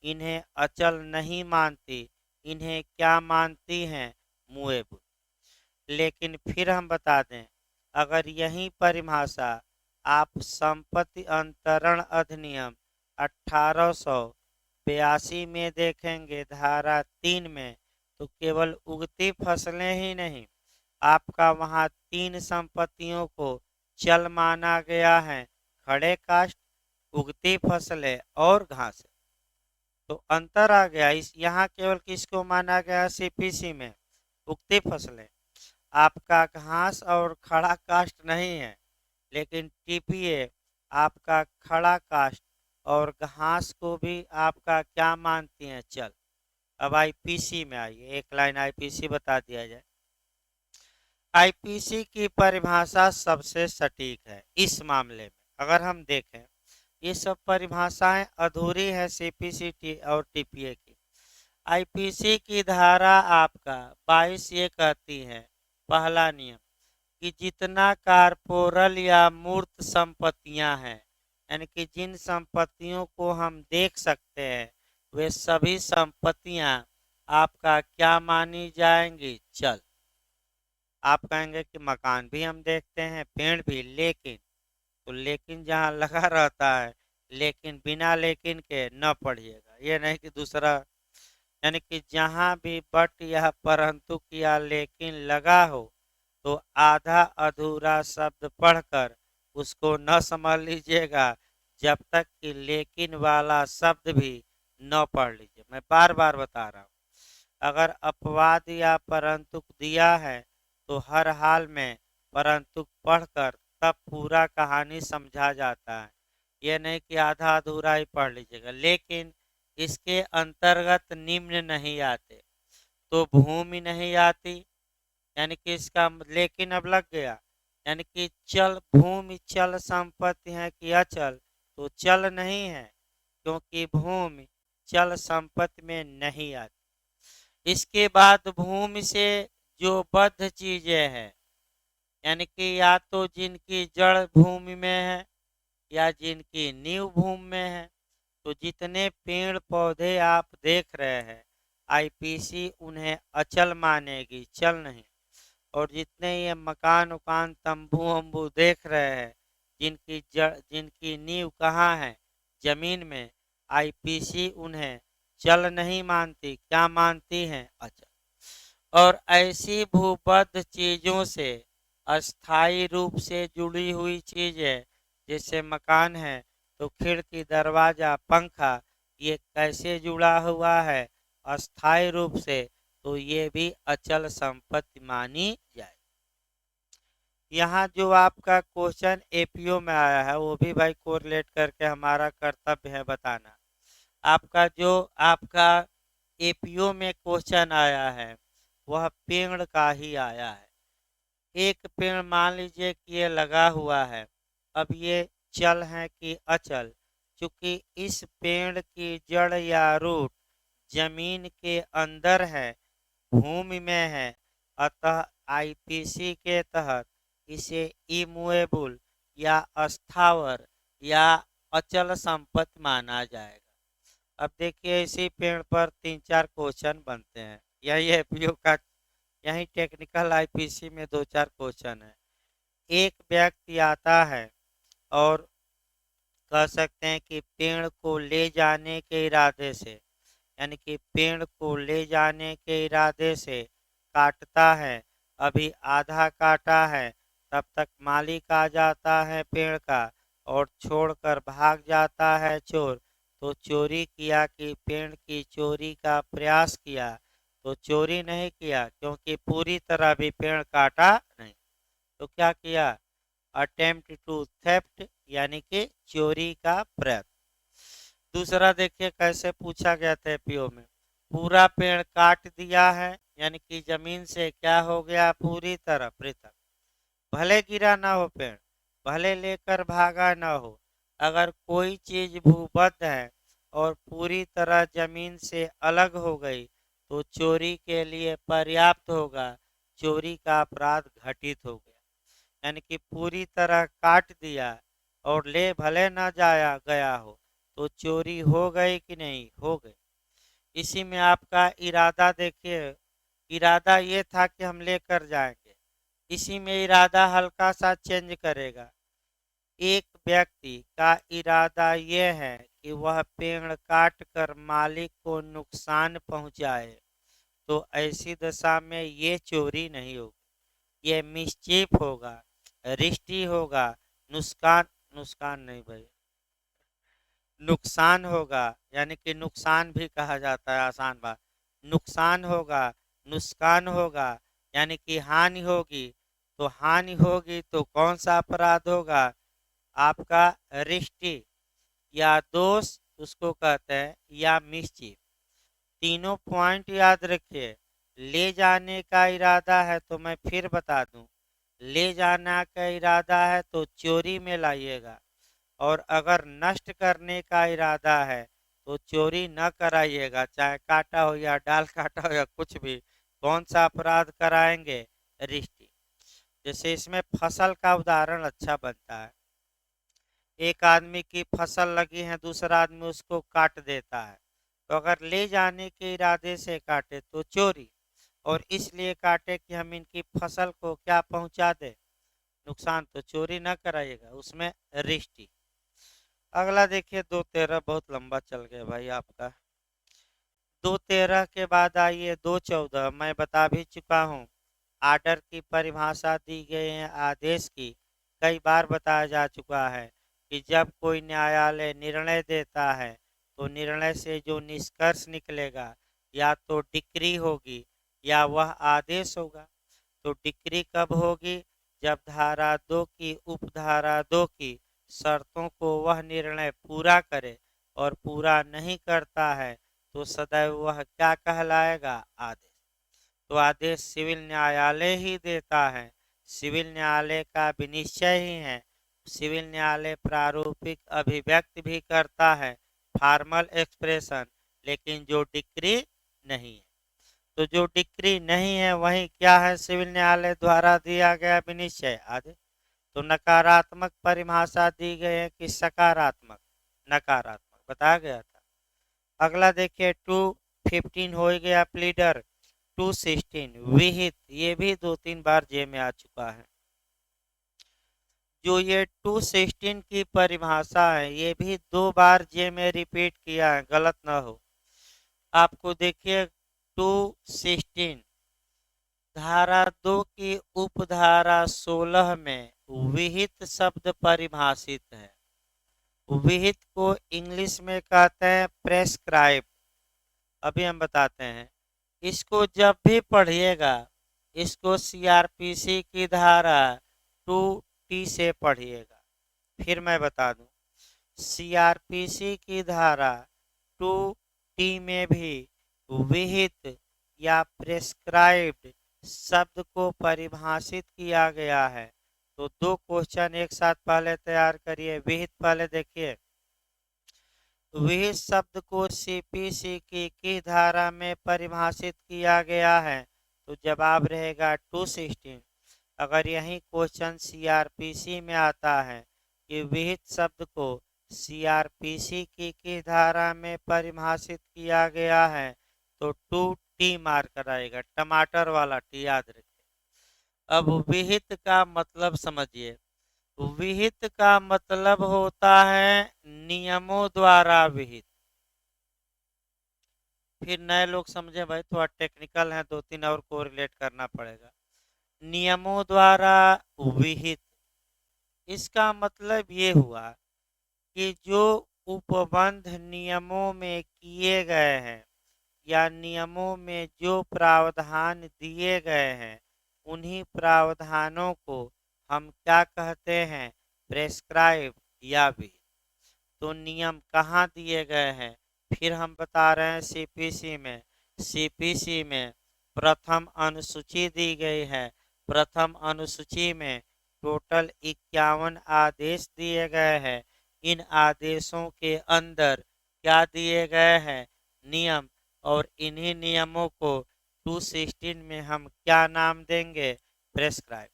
इन्हें अचल नहीं मानती, इन्हें क्या मानती हैं, मुएब। लेकिन फिर हम बता दें, अगर यही परिभाषा आप संपत्ति अंतरण अधिनियम 1882 में देखेंगे, धारा 3 में, तो केवल उगती फसलें ही नहीं, आपका वहाँ 3 संपत्तियों को चल माना गया है, खड़े काष्ठ, उगती फसलें और घास। तो अंतर आ गया, इस यहाँ केवल किसको माना गया, सीपीसी में उगती फसलें, आपका घास और खड़ा काष्ठ नहीं है। लेकिन टीपीए आपका खड़ा काष्ठ और घास को भी आपका क्या मानती हैं, चल। अब आईपीसी में आइए, एक लाइन आईपीसी बता दिया जाए। आईपीसी की परिभाषा सबसे सटीक है इस मामले में। अगर हम देखें, ये सब परिभाषाएं अधूरी है सीपीसी और टीपीए की। आईपीसी की धारा आपका 22 ये कहती है, पहला नियम, कि जितना कारपोरल या मूर्त संपत्तियां हैं, यानी कि जिन संपत्तियों को हम देख सकते हैं, वे सभी संपत्तियां आपका क्या मानी जाएंगी, चल। आप कहेंगे कि मकान भी हम देखते हैं, पेड़ भी, लेकिन, तो लेकिन जहाँ लगा रहता है, लेकिन बिना लेकिन के न पढ़िएगा, ये नहीं कि दूसरा, यानी कि जहाँ भी बट या परंतु या लेकिन लगा हो, तो आधा अधूरा शब्द पढ़कर उसको न समझ लीजिएगा, जब तक कि लेकिन वाला शब्द भी न पढ़ लीजिए। मैं बार बार बता रहा हूँ, अगर अपवाद या परंतु दिया है तो हर हाल में परंतु पढ़कर तब पूरा कहानी समझा जाता है। यह नहीं कि आधा अधूरा ही पढ़ लीजिएगा। लेकिन इसके अंतर्गत निम्न नहीं आते, तो भूमि नहीं आती, यानी कि इसका लेकिन अब लग गया, यानी कि चल, भूमि चल संपत्ति है कि अचल, तो चल नहीं है, क्योंकि भूमि चल संपत्ति में नहीं आती। इसके बाद भूमि से जो बद्ध चीजें हैं, यानी कि या तो जिनकी जड़ भूमि में है या जिनकी नींव भूमि में है, तो जितने पेड़ पौधे आप देख रहे हैं, आईपीसी उन्हें अचल मानेगी, चल नहीं। और जितने ये मकान उकान तंबू वम्बू देख रहे हैं, जिनकी जड़, जिनकी नींव कहाँ है, जमीन में, आईपीसी उन्हें चल नहीं मानती, क्या मानती है, अचल। और ऐसी भूबद्ध चीजों से अस्थायी रूप से जुड़ी हुई चीजें, जैसे मकान है तो खिड़की, दरवाजा, पंखा, ये कैसे जुड़ा हुआ है, अस्थायी रूप से, तो ये भी अचल संपत्ति मानी जाए। यहाँ जो आपका क्वेश्चन एपीओ में आया है, वो भी भाई कोरिलेट करके हमारा कर्तव्य है बताना। आपका एपीओ में क्वेश्चन आया है, वह पेड़ का ही आया है। एक पेड़ मान लीजिए कि ये लगा हुआ है, अब ये चल है कि अचल, चूंकि इस पेड़ की जड़ या रूट जमीन के अंदर है, भूमि में है, अतः आईपीसी के तहत इसे इमूवेबल या अस्थावर या अचल संपत्ति माना जाएगा। अब देखिए, इसी पेड़ पर 3-4 क्वेश्चन बनते हैं, यही एपीओ का, यही टेक्निकल आईपीसी में 2-4 क्वेश्चन है। एक व्यक्ति आता है और कह सकते हैं कि पेड़ को ले जाने के इरादे से, यानी कि पेड़ को ले जाने के इरादे से काटता है, अभी आधा काटा है, तब तक मालिक आ जाता है पेड़ का और छोड़कर भाग जाता है चोर। तो चोरी किया कि पेड़ की चोरी का प्रयास किया, तो चोरी नहीं किया, क्योंकि पूरी तरह भी पेड़ काटा नहीं। तो क्या किया, अटेम्प्ट टू थेफ्ट, यानी कि चोरी का प्रयत्न। दूसरा देखिए कैसे पूछा गया था एपीओ में, पूरा पेड़ काट दिया है, यानी कि जमीन से क्या हो गया, पूरी तरह पृथक। भले गिरा ना हो पेड़, भले लेकर भागा ना हो, अगर कोई चीज भूबद्ध है और पूरी तरह जमीन से अलग हो गई तो चोरी के लिए पर्याप्त होगा, चोरी का अपराध घटित हो गया। यानी कि पूरी तरह काट दिया और ले भले न जाया गया हो तो चोरी हो गई कि नहीं, हो गई। इसी में आपका इरादा देखिए, इरादा ये था कि हम लेकर जाएंगे, इसी में इरादा हल्का सा चेंज करेगा। एक व्यक्ति का इरादा यह है कि वह पेड़ काट कर मालिक को नुकसान पहुंचाए, तो ऐसी दशा में ये चोरी नहीं होगी, ये मिसचीफ होगा, रिश्ती होगा, नुकसान, नुकसान नहीं भाई, नुकसान होगा। यानी कि नुकसान भी कहा जाता है, आसान बात। नुकसान होगा, नुकसान होगा, यानी कि हानि होगी। तो हानि होगी तो कौन सा अपराध होगा, आपका रिश्ती या दोष उसको कहते हैं, या मिसचीफ। तीनों पॉइंट याद रखिए। ले जाने का इरादा है तो मैं फिर बता दूं, ले जाना का इरादा है तो चोरी में लाइएगा, और अगर नष्ट करने का इरादा है तो चोरी न कराइएगा, चाहे काटा हो या डाल काटा हो या कुछ भी। कौन सा अपराध कराएंगे, रिश्ती। जैसे इसमें फसल का उदाहरण अच्छा बनता है। एक आदमी की फसल लगी है, दूसरा आदमी उसको काट देता है, तो अगर ले जाने के इरादे से काटे तो चोरी, और इसलिए काटे कि हम इनकी फसल को क्या पहुंचा दे, नुकसान, तो चोरी न कराइएगा, उसमें रिश्ती। अगला देखिए 213, बहुत लंबा चल गया भाई आपका। 213 के बाद आइए 214, मैं बता भी चुका हूँ। आर्डर की परिभाषा दी गई है, आदेश की कई बार बताया जा चुका है कि जब कोई न्यायालय निर्णय देता है तो निर्णय से जो निष्कर्ष निकलेगा या तो डिक्री होगी या वह आदेश होगा। तो डिक्री कब होगी, जब धारा 2 की उपधारा 2 की शर्तों को वह निर्णय पूरा करे, और पूरा नहीं करता है तो सदैव वह क्या कहलाएगा, आदेश। तो आदेश सिविल न्यायालय ही देता है, सिविल न्यायालय का विनिश्चय ही है। सिविल न्यायालय प्रारूपिक अभिव्यक्ति भी करता है, फॉर्मल एक्सप्रेशन, लेकिन जो डिक्री नहीं है। तो जो डिक्री नहीं है वही क्या है, सिविल न्यायालय द्वारा दिया गया विनिश्चय, आदेश। तो नकारात्मक परिभाषा दी गई है कि सकारात्मक, नकारात्मक बताया गया था। अगला देखिए 215 हो गया प्लीडर। 216 विहित, ये भी 2-3 बार जे में आ चुका है। जो ये 216 की परिभाषा है ये भी 2 बार जे में रिपीट किया है, गलत ना हो। आपको देखिए 216 धारा 2 की उपधारा 16 में विहित शब्द परिभाषित है। विहित को इंग्लिश में कहते हैं प्रेस्क्राइब। अभी हम बताते हैं। इसको जब भी पढ़िएगा, इसको सीआरपीसी की धारा 2T से पढ़िएगा। फिर मैं बता दूं, सीआरपीसी की धारा 2T में भी विहित या प्रेस्क्राइब्ड शब्द को परिभाषित किया गया है। तो 2 क्वेश्चन एक साथ पहले तैयार करिए। विहित पहले देखिए, विहित शब्द को सीपीसी की धारा में परिभाषित किया गया है, तो जवाब रहेगा 216। अगर यही क्वेश्चन सीआरपीसी में आता है कि विहित शब्द को सीआरपीसी की धारा में परिभाषित किया गया है, तो 2T मार्क कराएगा, टमाटर वाला टी, याद रखिए। अब विहित का मतलब समझिए। विहित का मतलब होता है नियमों द्वारा विहित। फिर नए लोग समझे भाई, थोड़ा टेक्निकल है, 2-3 और को रिलेट करना पड़ेगा। नियमों द्वारा विहित, इसका मतलब ये हुआ कि जो उपबंध नियमों में किए गए हैं या नियमों में जो प्रावधान दिए गए हैं, उन्हीं प्रावधानों को हम क्या कहते हैं, प्रेस्क्राइब या विहित। तो नियम कहाँ दिए गए हैं, फिर हम बता रहे हैं सीपीसी में, सीपीसी में प्रथम अनुसूची दी गई है। प्रथम अनुसूची में टोटल 51 आदेश दिए गए हैं। इन आदेशों के अंदर क्या दिए गए हैं? नियम। और इन्हीं नियमों को 216 में हम क्या नाम देंगे? प्रेस्क्राइब।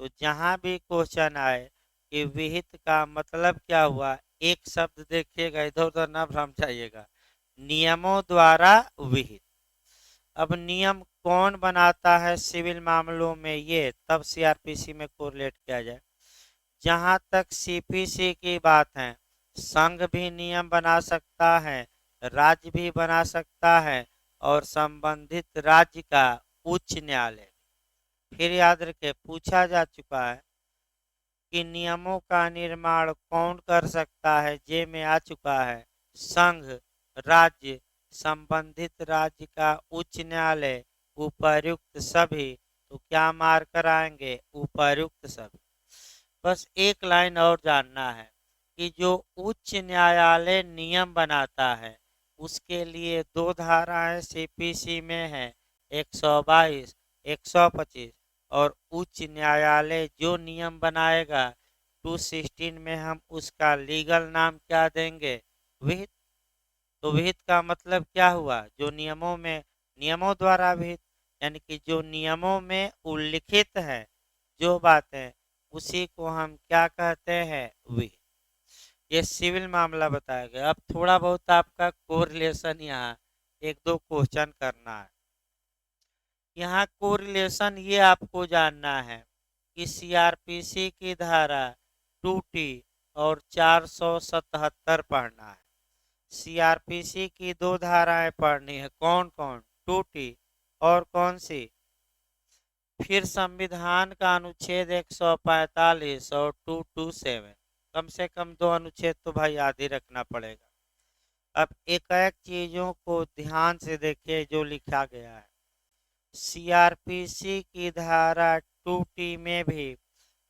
तो जहां भी क्वेश्चन आए कि विहित का मतलब क्या हुआ, एक शब्द देखिएगा, इधर उधर ना भ्रम जाइएगा। नियमों द्वारा विहित। अब नियम कौन बनाता है सिविल मामलों में, ये तब सीआरपीसी में कोरिलेट किया जाए। जहां तक सीपीसी की बात है, संघ भी नियम बना सकता है, राज्य भी बना सकता है, और संबंधित राज्य का उच्च न्यायालय। फिर याद रखे, पूछा जा चुका है कि नियमों का निर्माण कौन कर सकता है, जे में आ चुका है संघ, राज्य, संबंधित राज्य का उच्च न्यायालय, उपर्युक्त सभी। तो क्या मार कर आएंगे? उपर्युक्त सभी। बस एक लाइन और जानना है कि जो उच्च न्यायालय नियम बनाता है उसके लिए दो धाराएं सीपीसी में है, 122, 125। और उच्च न्यायालय जो नियम बनाएगा 216 में हम उसका लीगल नाम क्या देंगे? विहित। तो विहित का मतलब क्या हुआ? जो नियमों में, नियमों द्वारा विहित, यानी कि जो नियमों में उल्लिखित है जो बातें, उसी को हम क्या कहते हैं? विहित। ये सिविल मामला बताया गया। अब थोड़ा बहुत आपका कोरिलेशन यहाँ एक दो क्वेश्चन करना है। यहाँ कोरिलेशन ये आपको जानना है कि सीआरपीसी की धारा 2T और 477 पढ़ना है। सीआरपीसी की दो धाराएं पढ़नी है। कौन कौन? 2T और कौन सी? फिर संविधान का अनुच्छेद 145 और 227। कम से कम दो अनुच्छेद तो भाई याद ही रखना पड़ेगा। अब एक एक चीजों को ध्यान से देखिए जो लिखा गया है। सीआरपीसी की धारा 2T में भी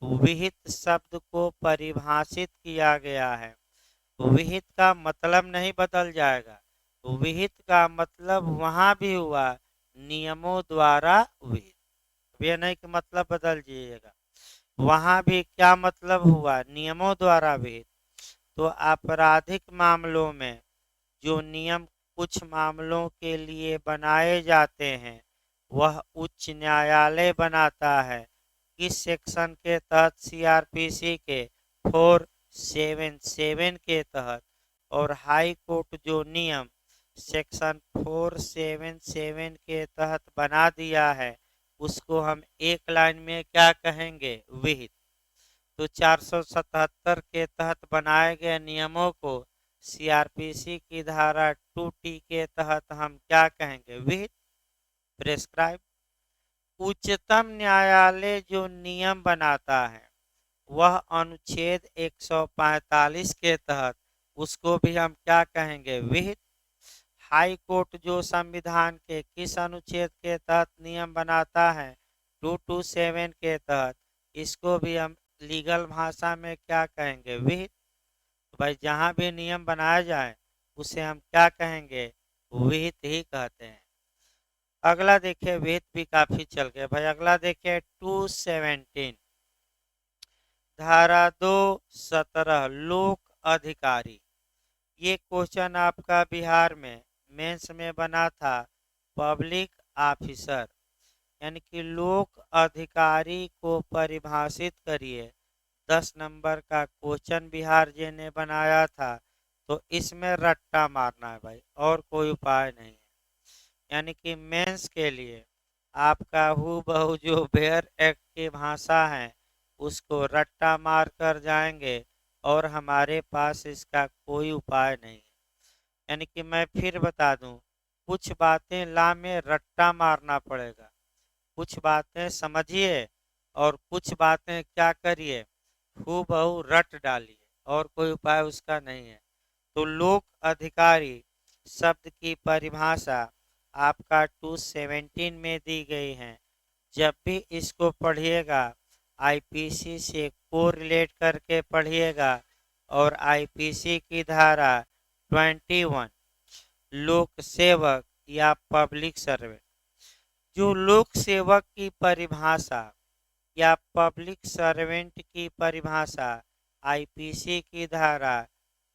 विहित शब्द को परिभाषित किया गया है। विहित का मतलब नहीं बदल जाएगा। विहित का मतलब वहां भी हुआ नियमों द्वारा विहित। ये नहीं कि मतलब बदल जाइएगा, वहां भी क्या मतलब हुआ? नियमों द्वारा विहित। तो आपराधिक मामलों में जो नियम कुछ मामलों के लिए बनाए जाते हैं वह उच्च न्यायालय बनाता है। किस सेक्शन के तहत? सीआरपीसी के 477 के तहत। और हाई कोर्ट जो नियम सेक्शन 477 के तहत बना दिया है उसको हम एक लाइन में क्या कहेंगे? विहित। तो 477 के तहत बनाए गए नियमों को सीआरपीसी की धारा 2T के तहत हम क्या कहेंगे? विहित, प्रेस्क्राइब। उच्चतम न्यायालय जो नियम बनाता है वह अनुच्छेद 145 के तहत, उसको भी हम क्या कहेंगे? विहित। हाई कोर्ट जो संविधान के किस अनुच्छेद के तहत नियम बनाता है? 227 के तहत, इसको भी हम लीगल भाषा में क्या कहेंगे? विहित। तो भाई जहां भी नियम बनाया जाए उसे हम क्या कहेंगे? विहित ही कहते हैं। अगला देखिए, विहित भी काफी चल गए भाई। अगला देखिए 217 धारा 217 लोक अधिकारी। ये क्वेश्चन आपका बिहार में मेंस में बना था। पब्लिक ऑफिसर यानी कि लोक अधिकारी को परिभाषित करिए। 10 नंबर का क्वेश्चन बिहार जे ने बनाया था। तो इसमें रट्टा मारना है भाई, और कोई उपाय नहीं है। यानी कि मेंस के लिए आपका हूबहू जो बेयर एक्ट की भाषा है उसको रट्टा मार कर जाएंगे और हमारे पास इसका कोई उपाय नहीं है। यानी कि मैं फिर बता दूं, कुछ बातें ला में रट्टा मारना पड़ेगा, कुछ बातें समझिए और कुछ बातें क्या करिए? हूबहू रट डालिए, और कोई उपाय उसका नहीं है। तो लोक अधिकारी शब्द की परिभाषा आपका 217 में दी गई है। जब भी इसको पढ़िएगा आईपीसी से कोरिलेट करके पढ़िएगा। और आईपीसी की धारा 21 लोक सेवक या पब्लिक सर्वेंट। जो लोक सेवक की परिभाषा या पब्लिक सर्वेंट की परिभाषा आईपीसी की धारा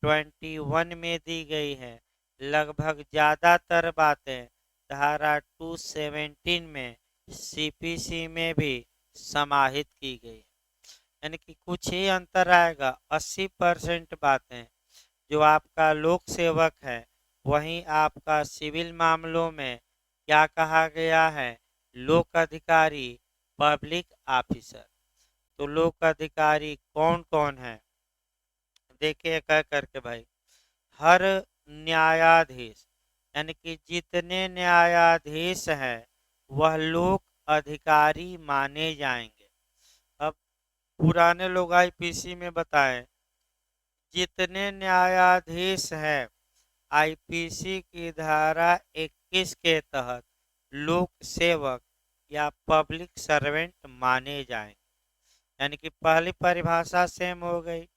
21 में दी गई है, लगभग ज़्यादातर बातें धारा 217 में सीपीसी में भी समाहित की गई है। यानी कि कुछ ही अंतर आएगा। 80% बातें जो आपका लोक सेवक है, वहीं आपका सिविल मामलों में क्या कहा गया है, लोक अधिकारी, पब्लिक ऑफिसर। तो लोक अधिकारी कौन कौन है, देखिए कह करके भाई, हर न्यायाधीश यानी कि जितने न्यायाधीश हैं वह लोक अधिकारी माने जाएंगे। अब पुराने लोग आईपीसी में बताएं, जितने न्यायाधीश हैं आईपीसी की धारा 21 के तहत लोक सेवक या पब्लिक सर्वेंट माने जाएंगे। यानी कि पहली परिभाषा सेम हो गई।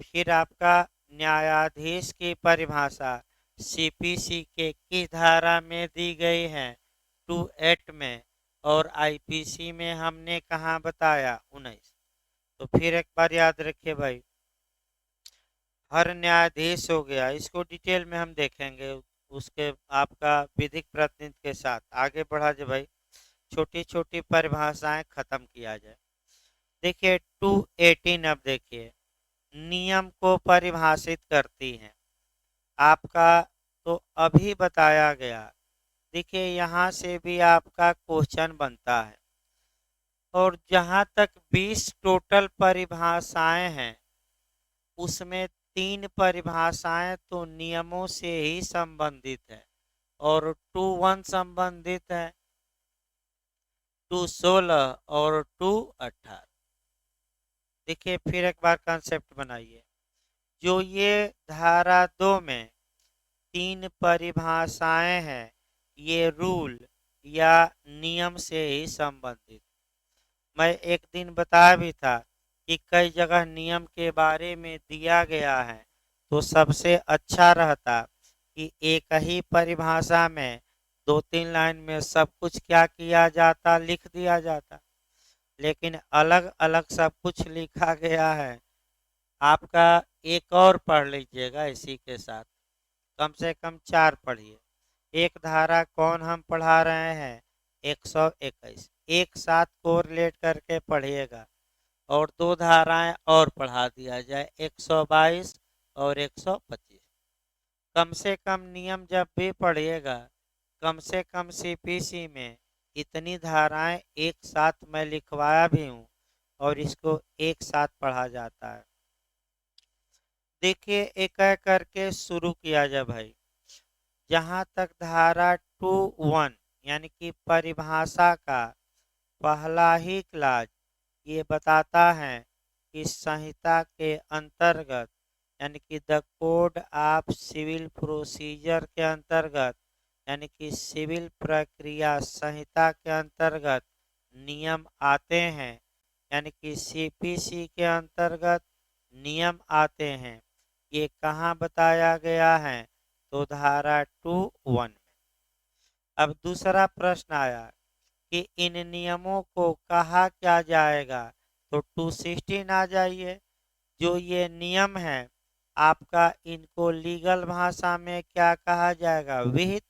फिर आपका न्यायाधीश की परिभाषा सीपीसी के किस धारा में दी गई है, 28 में, और आईपीसी में हमने कहाँ बताया, 19। तो फिर एक बार याद रखिए भाई, हर न्यायाधीश हो गया, इसको डिटेल में हम देखेंगे उसके आपका विधिक प्रतिनिधि के साथ। आगे बढ़ा जाए भाई, छोटी छोटी परिभाषाएं खत्म किया जाए। देखिए 218 अब देखिए नियम को परिभाषित करती हैं आपका, तो अभी बताया गया। देखिए यहाँ से भी आपका क्वेश्चन बनता है, और जहाँ तक 20 टोटल परिभाषाएं हैं उसमें 3 परिभाषाएं तो नियमों से ही संबंधित है और 2:1 संबंधित है, 2:16 और 2:18। देखिए फिर एक बार कंसेप्ट बनाइए। जो ये धारा 2 में 3 परिभाषाएं हैं, ये रूल या नियम से ही संबंधित। मैं एक दिन बताया भी था कि कई जगह नियम के बारे में दिया गया है, तो सबसे अच्छा रहता कि एक ही परिभाषा में 2-3 लाइन में सब कुछ क्या किया जाता, लिख दिया जाता। लेकिन अलग अलग सब कुछ लिखा गया है। आपका एक और पढ़ लीजिएगा इसी के साथ, कम से कम 4 पढ़िए। एक धारा कौन हम पढ़ा रहे हैं, 121, एक साथ कोरिलेट करके पढ़िएगा। और 2 धाराएं और पढ़ा दिया जाए, 122 और 125। कम से कम नियम जब भी पढ़िएगा, कम से कम सीपीसी में इतनी धाराएं एक साथ मैं लिखवाया भी हूँ और इसको एक साथ पढ़ा जाता है। देखिए एक एक करके शुरू किया जाए भाई। जहाँ तक धारा 2:1 यानी कि परिभाषा का पहला ही क्लाज ये बताता है कि संहिता के अंतर्गत यानी कि the code of civil procedure के अंतर्गत यानी कि सिविल प्रक्रिया संहिता के अंतर्गत नियम आते हैं, यानी कि सीपीसी के अंतर्गत नियम आते हैं। ये कहाँ बताया गया है, तो धारा 2:1 में। अब दूसरा प्रश्न आया कि इन नियमों को कहा क्या जाएगा, तो 216 आ जाइए। जो ये नियम है आपका, इनको लीगल भाषा में क्या कहा जाएगा, विहित।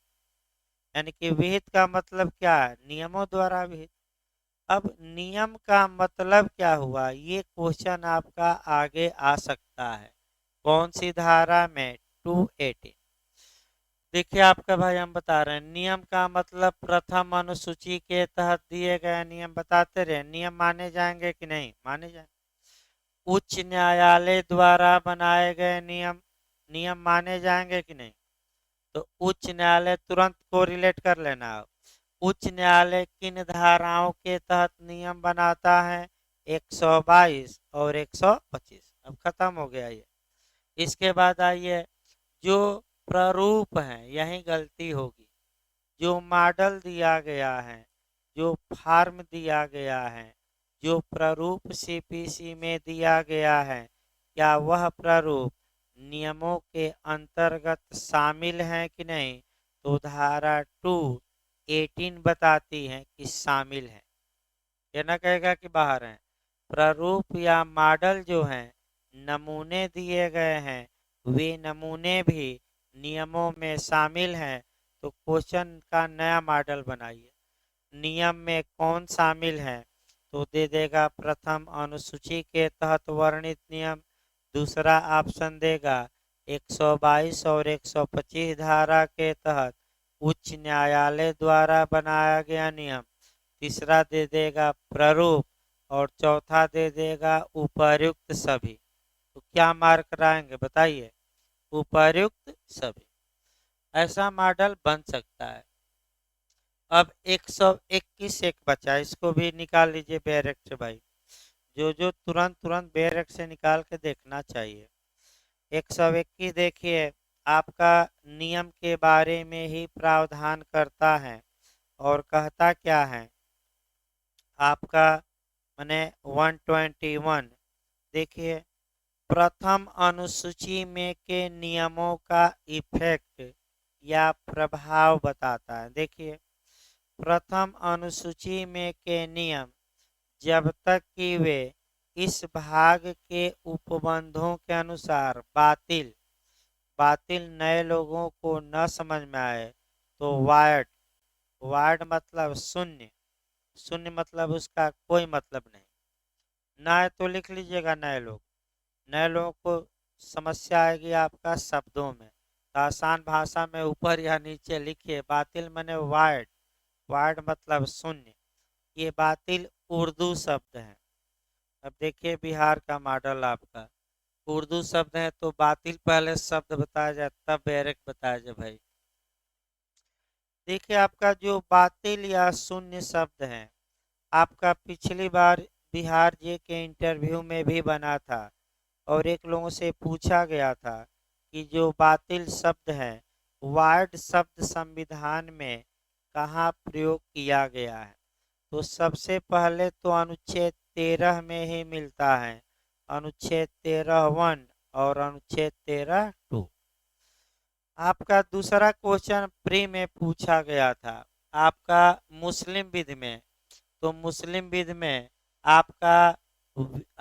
यानी कि विहित का मतलब क्या है, नियमों द्वारा विहित। अब नियम का मतलब क्या हुआ, ये क्वेश्चन आपका आगे आ सकता है। कौन सी धारा में, 218। देखिए आपका भाई हम बता रहे हैं, नियम का मतलब प्रथम अनुसूची के तहत दिए गए नियम बताते रहे। नियम माने जाएंगे कि नहीं, माने जाएंगे। उच्च न्यायालय द्वारा बनाए गए नियम, नियम माने जाएंगे कि नहीं। तो उच्च न्यायालय तुरंत को रिलेट कर लेना। उच्च न्यायालय किन धाराओं के तहत नियम बनाता है, 122 और 125। अब खत्म हो गया ये। इसके बाद आइए, जो प्रारूप है, यही गलती होगी। जो मॉडल दिया गया है, जो फॉर्म दिया गया है, जो प्रारूप सीपीसी में दिया गया है, क्या वह प्रारूप नियमों के अंतर्गत शामिल है कि नहीं, तो धारा 218 बताती है कि शामिल है। ये ना कहेगा कि बाहर है। प्रारूप या मॉडल जो हैं, नमूने दिए गए हैं, वे नमूने भी नियमों में शामिल हैं। तो क्वेश्चन का नया मॉडल बनाइए। नियम में कौन शामिल है? तो दे देगा प्रथम अनुसूची के तहत वर्णित नियम। दूसरा ऑप्शन देगा 122 और 125 धारा के तहत उच्च न्यायालय द्वारा बनाया गया नियम। तीसरा दे देगा प्रारूप और चौथा दे देगा उपर्युक्त सभी। तो क्या मार्क कराएंगे बताइए? उपर्युक्त सभी। ऐसा मॉडल बन सकता है। अब 121 एक बचा, इसको भी निकाल लीजिए बैरेक्ट से भाई। जो जो तुरंत तुरंत बैरेक्ट से निकाल के देखना चाहिए। 121 देखिए, आपका नियम के बारे में ही प्रावधान करता है और कहता क्या है आपका, माने 121 देखिए, प्रथम अनुसूची में के नियमों का इफेक्ट या प्रभाव बताता है। देखिए, प्रथम अनुसूची में के नियम जब तक कि वे इस भाग के उपबंधों के अनुसार बातिल बातिल नए लोगों को न समझ में आए तो वायड वायड मतलब शून्य, शून्य मतलब उसका कोई मतलब नहीं। ना है तो लिख लीजिएगा नए लोग। नए लोगों को समस्या आएगी आपका शब्दों में, तो आसान भाषा में ऊपर या नीचे लिखिए। बातिल माने वायड, वायड मतलब शून्य। ये बातिल उर्दू शब्द है। अब देखिए बिहार का मॉडल आपका उर्दू शब्द है, तो बातिल पहले शब्द बताया जाए तब बैरेक्ट बताया जाए भाई। देखिए आपका जो बातिल या शून्य शब्द है, आपका पिछली बार बिहार जे के इंटरव्यू में भी बना था और एक लोगों से पूछा गया था कि जो बातिल शब्द है, वार्ड शब्द संविधान में कहाँ प्रयोग किया गया है? तो सबसे पहले तो अनुच्छेद 13 में ही मिलता है। अनुच्छेद 13(1) और अनुच्छेद 13(2). आपका दूसरा क्वेश्चन प्री में पूछा गया था आपका मुस्लिम विधि में। तो मुस्लिम विधि में आपका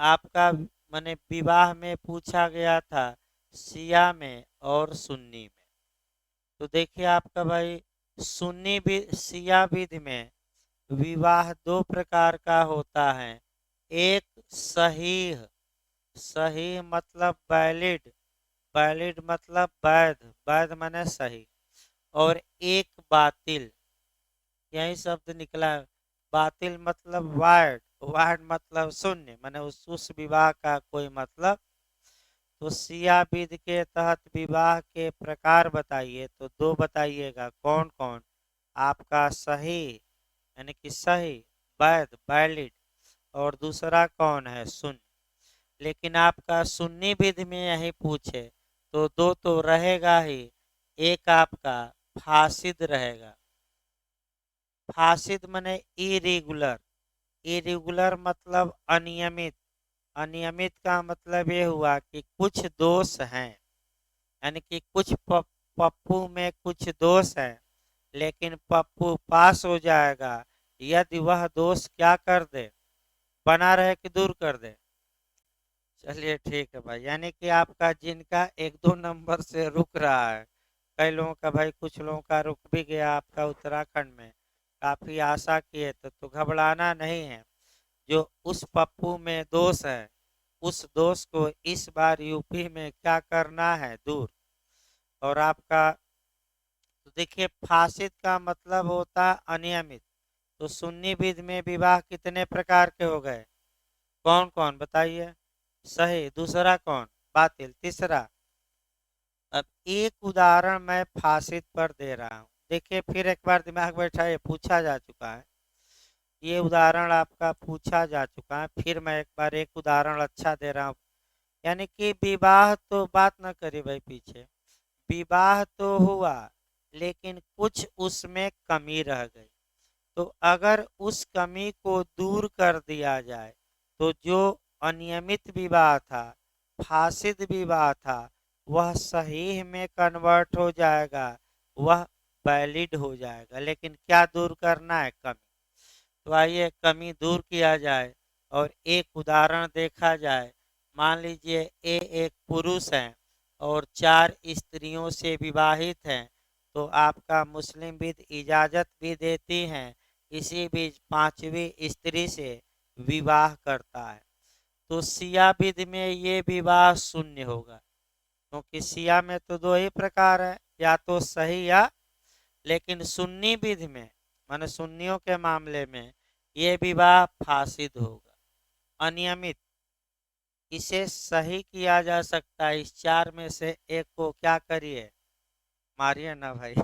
आपका माने विवाह में पूछा गया था शिया में और सुन्नी में। तो देखिए आपका भाई सुन्नी भी शिया विधि में विवाह दो प्रकार का होता है। एक सहीह, सही मतलब वैलिड, वैलिड मतलब वैध, वैध माने सही। और एक बातिल, यही शब्द निकला है। बातिल मतलब वाइड, वाइड मतलब शून्य, माने उस विवाह का कोई मतलब। तो सिया विधि के तहत विवाह के प्रकार बताइए, तो दो बताइएगा। कौन कौन? आपका सही यानी कि सही, वैध वैलिड, और दूसरा कौन है? शून्य। लेकिन आपका सुन्नी विधि में यही पूछे तो दो तो रहेगा ही, एक आपका फासिद रहेगा। फासिद माने इरेगुलर, इरेगुलर मतलब अनियमित। अनियमित का मतलब ये हुआ कि कुछ दोष हैं, यानी कि कुछ पप्पू में कुछ दोष है, लेकिन पप्पू पास हो जाएगा यदि वह दोष क्या कर दे, बना रहे कि दूर कर दे। चलिए ठीक है भाई, यानी कि आपका जिनका एक दो नंबर से रुक रहा है, कई लोगों का भाई, कुछ लोगों का रुक भी गया आपका उत्तराखंड में, काफ़ी आशा किए तो घबराना नहीं है। जो उस पप्पू में दोष है, उस दोष को इस बार यूपी में क्या करना है? दूर। और आपका तो देखिए फासिद का मतलब होता अनियमित। तो सुन्नी विधि में विवाह कितने प्रकार के हो गए? कौन कौन बताइए? सही, दूसरा कौन? बातिल, तीसरा। अब एक उदाहरण मैं फासिद पर दे रहा हूँ, देखिए फिर एक बार दिमाग बैठाइए, पूछा जा चुका है ये उदाहरण, आपका पूछा जा चुका है। फिर मैं एक बार एक उदाहरण अच्छा दे रहा हूँ। यानी कि विवाह तो बात न करी भाई पीछे, विवाह तो हुआ लेकिन कुछ उसमें कमी रह गई। तो अगर उस कमी को दूर कर दिया जाए तो जो अनियमित विवाह था, फासिद विवाह था, वह सही में कन्वर्ट हो जाएगा, वह वैलिड हो जाएगा। लेकिन क्या दूर करना है? कमी। तो आइए कमी दूर किया जाए और एक उदाहरण देखा जाए। मान लीजिए ए एक पुरुष है और 4 स्त्रियों से विवाहित हैं, तो आपका मुस्लिम विध इजाज़त भी देती हैं इसी बीच 5वीं स्त्री से विवाह करता है। तो सिया विधि में ये विवाह शून्य होगा, क्योंकि सिया में तो 2 ही प्रकार है, या तो सही या। लेकिन सुन्नी विधि में, माने सुन्नियों के मामले में, ये विवाह फासिद होगा, अनियमित। इसे सही किया जा सकता है। इस 4 में से एक को क्या करिए, मारिए ना भाई।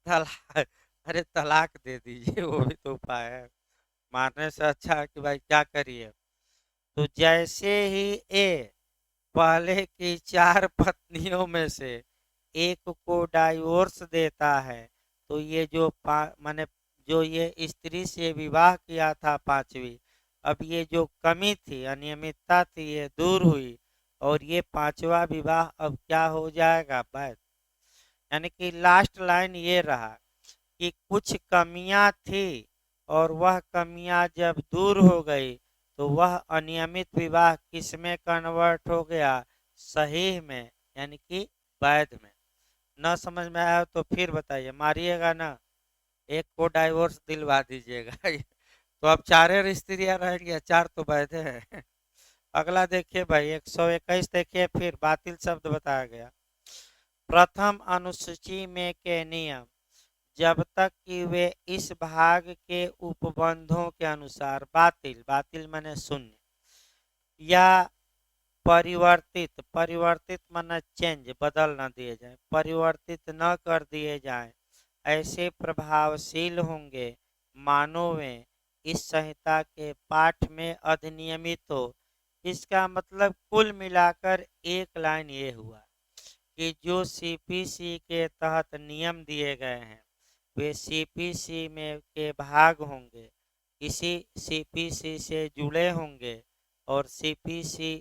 तलाक, अरे तलाक दे दीजिए, वो भी तो उपाय है। मारने से अच्छा है कि भाई क्या करिए। तो जैसे ही ए पहले की 4 पत्नियों में से एक को डाइवोर्स देता है, तो ये जो माने जो ये स्त्री से विवाह किया था 5वीं, अब ये जो कमी थी, अनियमितता थी, ये दूर हुई और ये 5वां विवाह अब क्या हो जाएगा? वैध। यानी कि लास्ट लाइन ये रहा कि कुछ कमियां थी और वह कमियां जब दूर हो गई तो वह अनियमित विवाह किस में कन्वर्ट हो गया? सही में, यानी कि वैध में। न समझ में आया तो फिर बताइए, मारिएगा ना, एक को डाइवोर्स दिलवा दीजिएगा। तो अब 4 स्त्रियां रहेंगी या 4 तो वैध है। अगला देखिए भाई 121 देखिए, फिर बातिल शब्द बताया गया। प्रथम अनुसूची में के नियम जब तक कि वे इस भाग के उपबंधों के अनुसार बातिल, बातिल माने शून्य, या परिवर्तित, परिवर्तित माने चेंज, बदल न दिए जाए, परिवर्तित न कर दिए जाएं, ऐसे प्रभावशील होंगे मानो वे इस संहिता के पाठ में अधिनियमित हो। इसका मतलब कुल मिलाकर एक लाइन ये हुआ कि जो सीपीसी के तहत नियम दिए गए हैं वे सीपीसी में के भाग होंगे, इसी सीपीसी से जुड़े होंगे और सीपीसी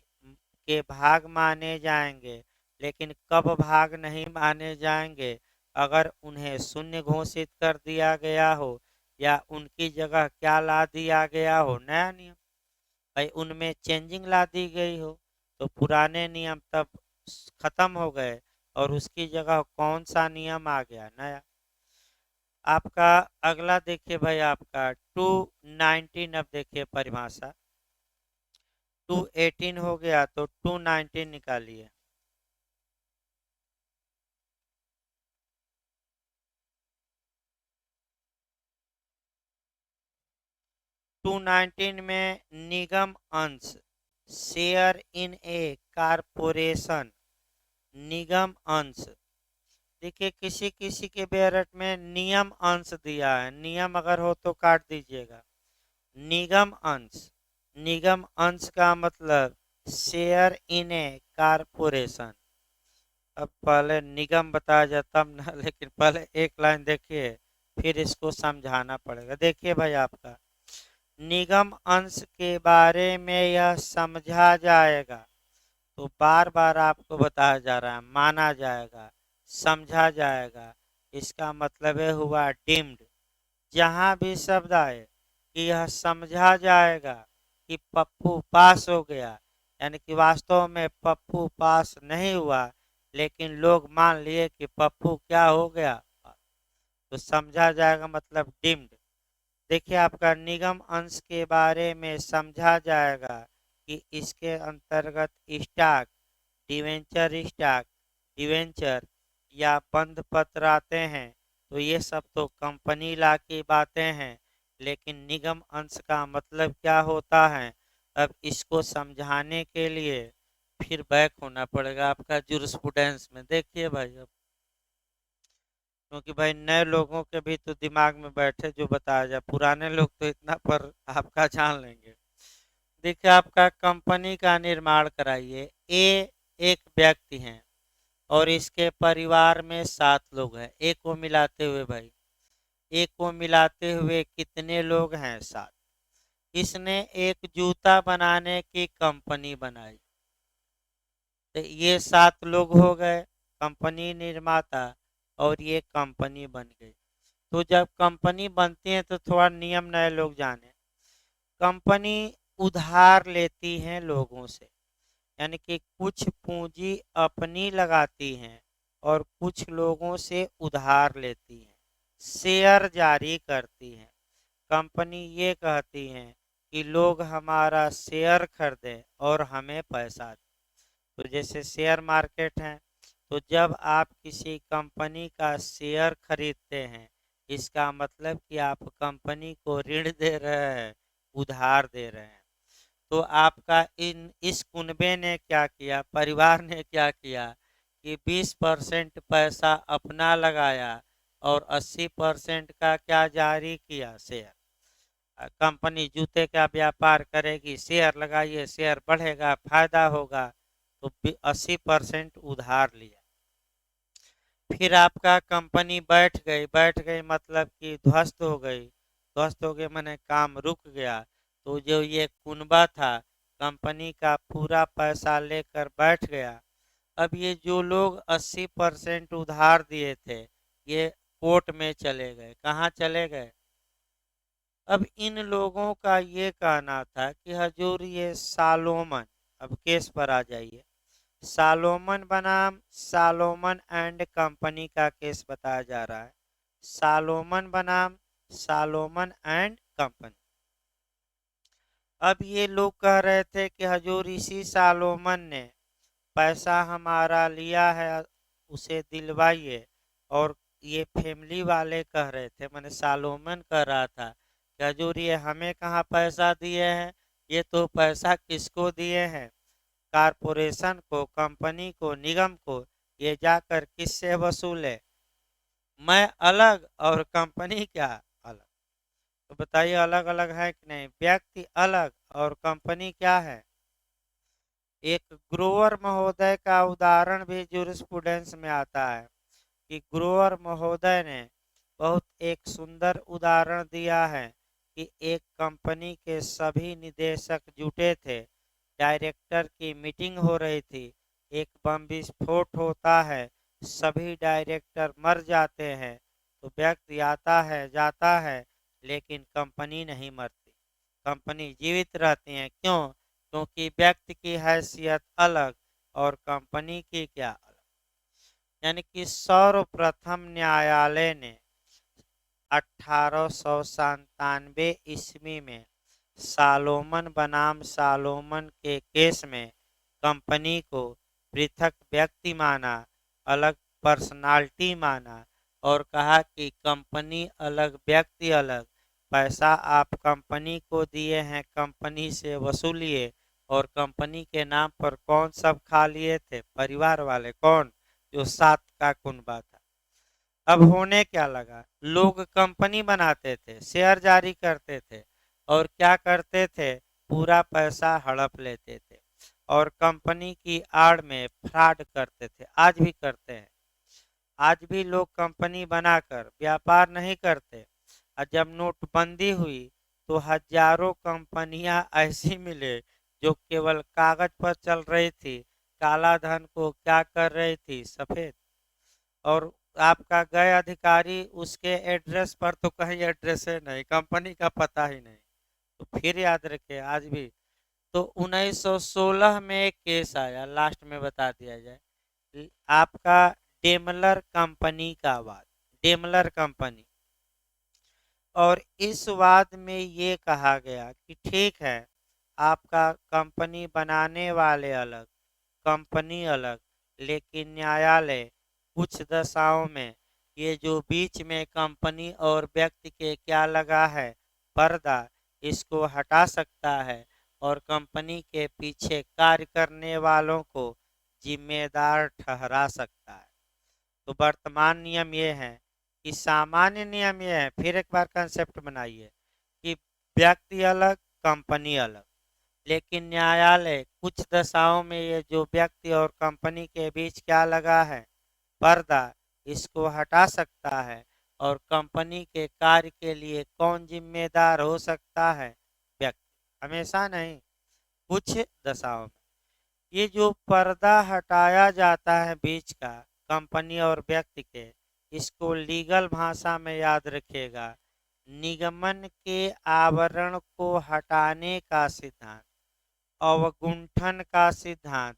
के भाग माने जाएंगे। लेकिन कब भाग नहीं माने जाएंगे? अगर उन्हें शून्य घोषित कर दिया गया हो या उनकी जगह क्या ला दिया गया हो? नया नियम। भाई उनमें चेंजिंग ला दी गई हो तो पुराने नियम तब खत्म हो गए और उसकी जगह कौन सा नियम आ गया? नया। आपका अगला देखिए भाई, आपका 219, अब देखिए परिभाषा। 218 हो गया तो 219 निकालिए। 219 में निगम अंश, शेयर इन ए कारपोरेशन, निगम अंश। देखिए किसी किसी के बैरट में नियम अंश दिया है, नियम अगर हो तो काट दीजिएगा। निगम अंश, निगम अंश का मतलब शेयर इन ए कारपोरेशन। अब पहले निगम बताया जाए तब ना, लेकिन पहले एक लाइन देखिए फिर इसको समझाना पड़ेगा। देखिए भाई आपका निगम अंश के बारे में यह समझा जाएगा, तो बार बार आपको बताया जा रहा है, माना जाएगा, समझा जाएगा। इसका मतलब है हुआ डीम्ड। जहाँ भी शब्द आए कि यह समझा जाएगा कि पप्पू पास हो गया, यानी कि वास्तव में पप्पू पास नहीं हुआ, लेकिन लोग मान लिए कि पप्पू क्या हो गया, तो समझा जाएगा मतलब डीम्ड। देखिए आपका निगम अंश के बारे में समझा जाएगा कि इसके अंतर्गत स्टॉक, डिवेंचर स्टॉक, डिवेंचर या बंध पत्र आते हैं। तो ये सब तो कंपनी ला की बातें हैं, लेकिन निगम अंश का मतलब क्या होता है? अब इसको समझाने के लिए फिर बैक होना पड़ेगा आपका जुरिस्प्रूडेंस में। देखिए भाई अब, क्योंकि भाई नए लोगों के भी तो दिमाग में बैठे जो बताया जाए, पुराने लोग तो इतना पर आपका जान लेंगे। देखिए आपका कंपनी का निर्माण कराइए। ए एक व्यक्ति हैं और इसके परिवार में 7 लोग हैं। एक को मिलाते हुए भाई, एक को मिलाते हुए कितने लोग हैं? 7। इसने एक जूता बनाने की कंपनी बनाई, तो ये 7 लोग हो गए कंपनी निर्माता। और ये कंपनी बन गई। तो जब कंपनी बनती है तो थोड़ा नियम नए लोग जाने। कंपनी उधार लेती है लोगों से, यानी कि कुछ पूंजी अपनी लगाती हैं और कुछ लोगों से उधार लेती हैं, शेयर जारी करती हैं। कंपनी ये कहती है कि लोग हमारा शेयर खरीदें और हमें पैसा दें। तो जैसे शेयर मार्केट है, तो जब आप किसी कंपनी का शेयर खरीदते हैं, इसका मतलब कि आप कंपनी को ऋण दे रहे हैं, उधार दे रहे हैं। तो आपका इस कुनबे ने क्या किया, परिवार ने क्या किया कि 20% पैसा अपना लगाया और 80% का क्या जारी किया, शेयर। कंपनी जूते का व्यापार करेगी, शेयर लगाइए, शेयर बढ़ेगा, फायदा होगा, तो 80% उधार लिया। फिर आपका कंपनी बैठ गई मतलब कि ध्वस्त हो गई। ध्वस्त हो गई माने काम रुक गया। तो जो ये कुनबा था, कंपनी का पूरा पैसा लेकर बैठ गया। अब ये जो लोग 80% उधार दिए थे, ये कोर्ट में चले गए। कहाँ चले गए? अब इन लोगों का ये कहना था कि हजूर ये सालोमन, अब केस पर आ जाइए। सालोमन बनाम सालोमन एंड कंपनी का केस बताया जा रहा है। सालोमन बनाम सालोमन एंड कंपनी। अब ये लोग कह रहे थे कि हजूर इसी सालोमन ने पैसा हमारा लिया है, उसे दिलवाइए। और ये फैमिली वाले कह रहे थे, मैंने सालोमन कह रहा था कि हजूर ये हमें कहाँ पैसा दिए हैं, ये तो पैसा किसको दिए हैं, कारपोरेशन को, कंपनी को, निगम को। ये जाकर किससे वसूले? मैं अलग और कंपनी क्या अलग? तो बताइए, अलग अलग है कि नहीं? व्यक्ति अलग और कंपनी क्या है? एक ग्रोवर महोदय का उदाहरण भी जूरिस्प्रूडेंस में आता है कि ग्रोवर महोदय ने बहुत एक सुंदर उदाहरण दिया है कि एक कंपनी के सभी निदेशक जुटे थे, डायरेक्टर की मीटिंग हो रही थी, एक बम विस्फोट होता है, सभी डायरेक्टर मर जाते हैं। तो व्यक्ति आता है जाता है, लेकिन कंपनी नहीं मरती, कंपनी जीवित रहती है। क्यों? क्योंकि व्यक्ति की हैसियत अलग और कंपनी की क्या अलग। यानी कि सर्वप्रथम न्यायालय ने 1897 ईस्वी में सालोमन बनाम सालोमन के केस में कंपनी को पृथक व्यक्ति माना, अलग पर्सनालिटी माना और कहा कि कंपनी अलग व्यक्ति अलग। पैसा आप कंपनी को दिए हैं, कंपनी से वसूलिए। और कंपनी के नाम पर कौन सब खा लिए थे? परिवार वाले। कौन? जो सात का कुनबा था। अब होने क्या लगा, लोग कंपनी बनाते थे, शेयर जारी करते थे और क्या करते थे, पूरा पैसा हड़प लेते थे और कंपनी की आड़ में फ्रॉड करते थे। आज भी करते हैं। आज भी लोग कंपनी बनाकर व्यापार नहीं करते। और जब नोटबंदी हुई तो हजारों कंपनियां ऐसी मिले जो केवल कागज पर चल रही थी, काला धन को क्या कर रही थी, सफेद। और आपका गए अधिकारी, उसके एड्रेस पर तो कहीं एड्रेस है नहीं, कंपनी का पता ही नहीं। तो फिर याद रखे आज भी। तो 1916 में एक केस आया, लास्ट में बता दिया जाए आपका, डेमलर कंपनी का वाद। Daimler company. और इस वाद में ये कहा गया कि ठीक है, आपका कंपनी बनाने वाले अलग, कंपनी अलग, लेकिन न्यायालय कुछ दशाओं में ये जो बीच में कंपनी और व्यक्ति के क्या लगा है, पर्दा, इसको हटा सकता है और कंपनी के पीछे कार्य करने वालों को जिम्मेदार ठहरा सकता है। तो वर्तमान नियम ये है कि सामान्य नियम ये है, फिर एक बार कंसेप्ट बनाइए कि व्यक्ति अलग, कंपनी अलग, लेकिन न्यायालय कुछ दशाओं में ये जो व्यक्ति और कंपनी के बीच क्या लगा है, पर्दा, इसको हटा सकता है और कंपनी के कार्य के लिए कौन जिम्मेदार हो सकता है? व्यक्ति। हमेशा नहीं, कुछ दशाओं में। ये जो पर्दा हटाया जाता है बीच का, कंपनी और व्यक्ति के, इसको लीगल भाषा में याद रखिएगा। निगमन के आवरण को हटाने का सिद्धांत, अवगुंठन का सिद्धांत,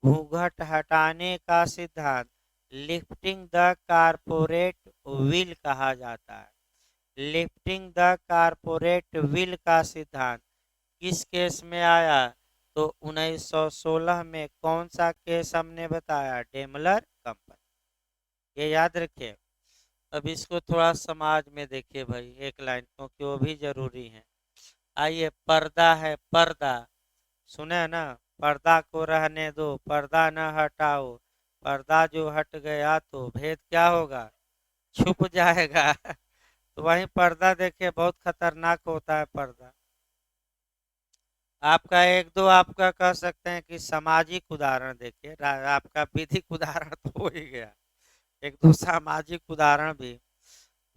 घूंघट हटाने का सिद्धांत, लिफ्टिंग द कारपोरेट विल कहा जाता है। लिफ्टिंग द कारपोरेट विल का सिद्धांत किस केस में आया? तो 1916 में कौन सा केस हमने बताया? Daimler company. ये याद रखिए। अब इसको थोड़ा समाज में देखिए भाई, एक लाइन, क्योंकि वो भी जरूरी है। आइए, पर्दा है, पर्दा सुने ना, पर्दा को रहने दो, पर्दा न हटाओ, पर्दा जो हट गया तो भेद क्या होगा? छुप जाएगा। तो वही पर्दा देखिए, बहुत खतरनाक होता है पर्दा। आपका एक दो आपका कह सकते हैं कि सामाजिक उदाहरण देखिए, आपका विधिक उदाहरण तो हो ही गया, एक दो सामाजिक उदाहरण भी।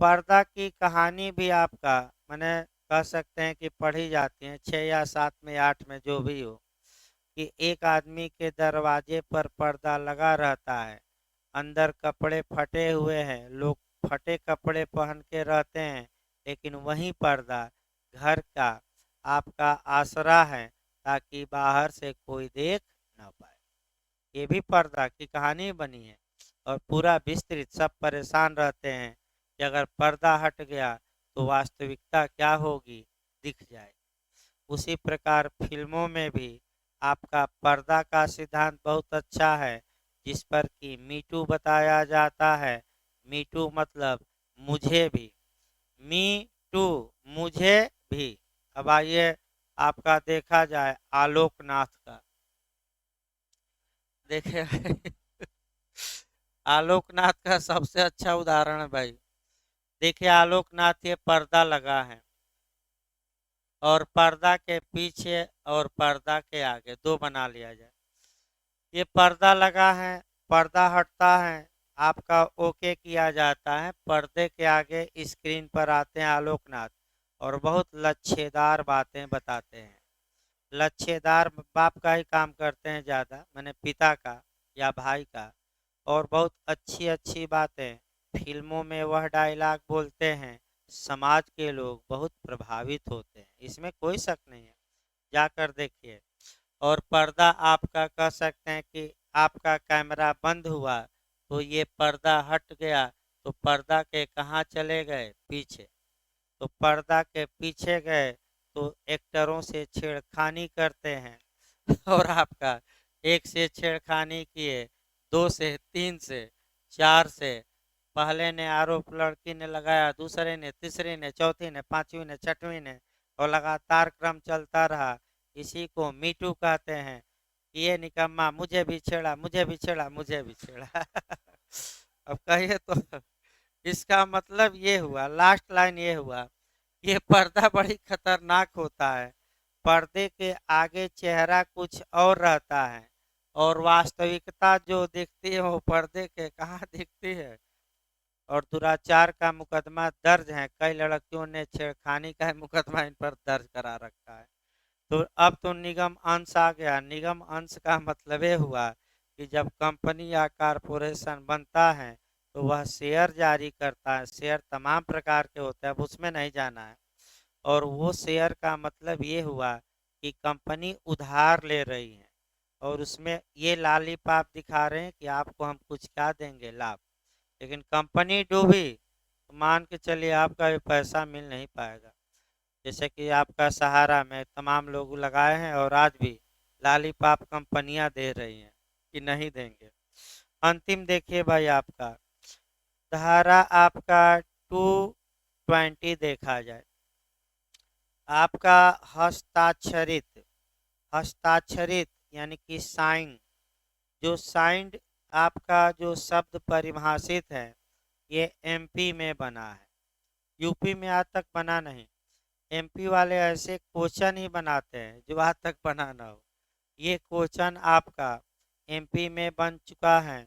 पर्दा की कहानी भी आपका मैंने कह सकते हैं कि पढ़ी जाती है 6 या 7 में 8 में जो भी हो, कि एक आदमी के दरवाजे पर पर्दा लगा रहता है, अंदर कपड़े फटे हुए हैं, लोग फटे कपड़े पहन के रहते हैं, लेकिन वही पर्दा घर का आपका आसरा है, ताकि बाहर से कोई देख ना पाए। ये भी पर्दा की कहानी बनी है। और पूरा विस्तृत, सब परेशान रहते हैं कि अगर पर्दा हट गया तो वास्तविकता क्या होगी, दिख जाए। उसी प्रकार फिल्मों में भी आपका पर्दा का सिद्धांत बहुत अच्छा है, जिस पर कि मीटू बताया जाता है। मीटू मतलब मुझे भी, मी टू, मुझे भी। अब आइए आपका देखा जाए आलोकनाथ का। देखिए आलोकनाथ का सबसे अच्छा उदाहरण है भाई। देखिए आलोकनाथ, ये पर्दा लगा है, और पर्दा के पीछे और पर्दा के आगे दो बना लिया जाए। ये पर्दा लगा है, पर्दा हटता है, आपका ओके किया जाता है, पर्दे के आगे स्क्रीन पर आते हैं आलोकनाथ, और बहुत लच्छेदार बातें बताते हैं। लच्छेदार बाप का ही काम करते हैं ज़्यादा, मैंने पिता का या भाई का। और बहुत अच्छी अच्छी बातें फिल्मों में वह डायलॉग बोलते हैं, समाज के लोग बहुत प्रभावित होते हैं, इसमें कोई शक नहीं है, जाकर देखिए। और पर्दा आपका कह सकते हैं कि आपका कैमरा बंद हुआ तो ये पर्दा हट गया, तो पर्दा के कहाँ चले गए? पीछे। तो पर्दा के पीछे गए तो एक्टरों से छेड़खानी करते हैं। और आपका एक से छेड़खानी किए, दो से, तीन से, चार से, पहले ने आरोप लड़की ने लगाया, दूसरे ने, तीसरी ने, चौथी ने, पांचवी ने, छठवीं ने, और लगातार क्रम चलता रहा। इसी को मीटू कहते हैं। ये निकम्मा मुझे भी छेड़ा, मुझे भी छेड़ा, मुझे भी छेड़ा। अब कहिए तो इसका मतलब ये हुआ, लास्ट लाइन ये हुआ, ये पर्दा बड़ी खतरनाक होता है। पर्दे के आगे चेहरा कुछ और रहता है, और वास्तविकता जो दिखती है वो पर्दे के कहाँ दिखती है। और दुराचार का मुकदमा दर्ज है, कई लड़कियों ने छेड़खानी का मुकदमा इन पर दर्ज करा रखा है। तो अब तो निगम अंश आ गया। निगम अंश का मतलब ये हुआ कि जब कंपनी या कारपोरेशन बनता है तो वह शेयर जारी करता है। शेयर तमाम प्रकार के होते हैं, अब उसमें नहीं जाना है। और वो शेयर का मतलब ये हुआ कि कंपनी उधार ले रही है, और उसमें ये लालीपाप दिखा रहे हैं कि आपको हम कुछ क्या देंगे, लाभ। लेकिन कंपनी डूबी तो मान के चलिए आपका भी पैसा मिल नहीं पाएगा। जैसे कि आपका सहारा में तमाम लोग लगाए हैं, और आज भी लालीपाप कंपनियां दे रही हैं कि नहीं देंगे। अंतिम देखिए भाई, आपका धारा आपका 220 देखा जाए, आपका हस्ताक्षरित, हस्ताक्षरित यानी कि साइन, जो साइंड आपका जो शब्द परिभाषित है, ये एमपी में बना है, यूपी में आज तक बना नहीं। एमपी वाले ऐसे क्वेश्चन ही बनाते हैं जो आज तक बना ना हो। ये क्वेश्चन आपका एमपी में बन चुका है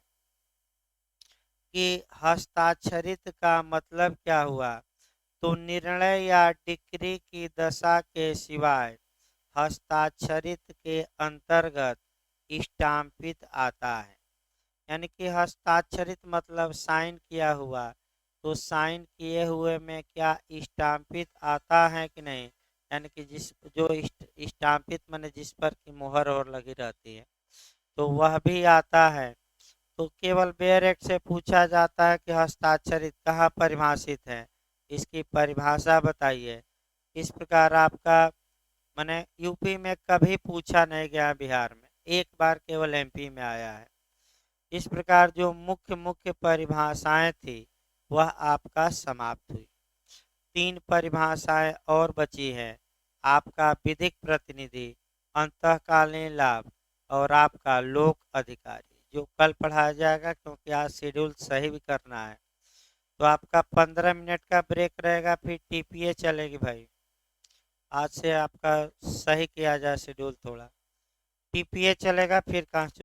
कि हस्ताक्षरित का मतलब क्या हुआ? तो निर्णय या डिक्री की दशा के सिवाय हस्ताक्षरित के अंतर्गत स्टाम्पित आता है। यानी कि हस्ताक्षरित मतलब साइन किया हुआ। तो साइन किए हुए में क्या स्टाम्पित आता है कि नहीं, यानी कि जिस जो स्टाम्पित माने जिस पर की मोहर और लगी रहती है, तो वह भी आता है। तो केवल बेयर एक्ट से पूछा जाता है कि हस्ताक्षरित कहाँ परिभाषित है, इसकी परिभाषा बताइए। इस प्रकार आपका माने यूपी में कभी पूछा नहीं गया, बिहार में एक बार केवल एमपी में आया है। इस प्रकार जो मुख्य मुख्य परिभाषाएं थी वह आपका समाप्त हुई। 3 परिभाषाएं और बची है, आपका विधिक प्रतिनिधि, अंतःकालीन लाभ और आपका लोक अधिकारी, जो कल पढ़ाया जाएगा क्योंकि आज शेड्यूल सही भी करना है। तो आपका 15 मिनट का ब्रेक रहेगा, फिर टीपीए चलेगी भाई। आज से आपका सही किया जाए शेड्यूल थोड़ा, टीपीए चलेगा फिर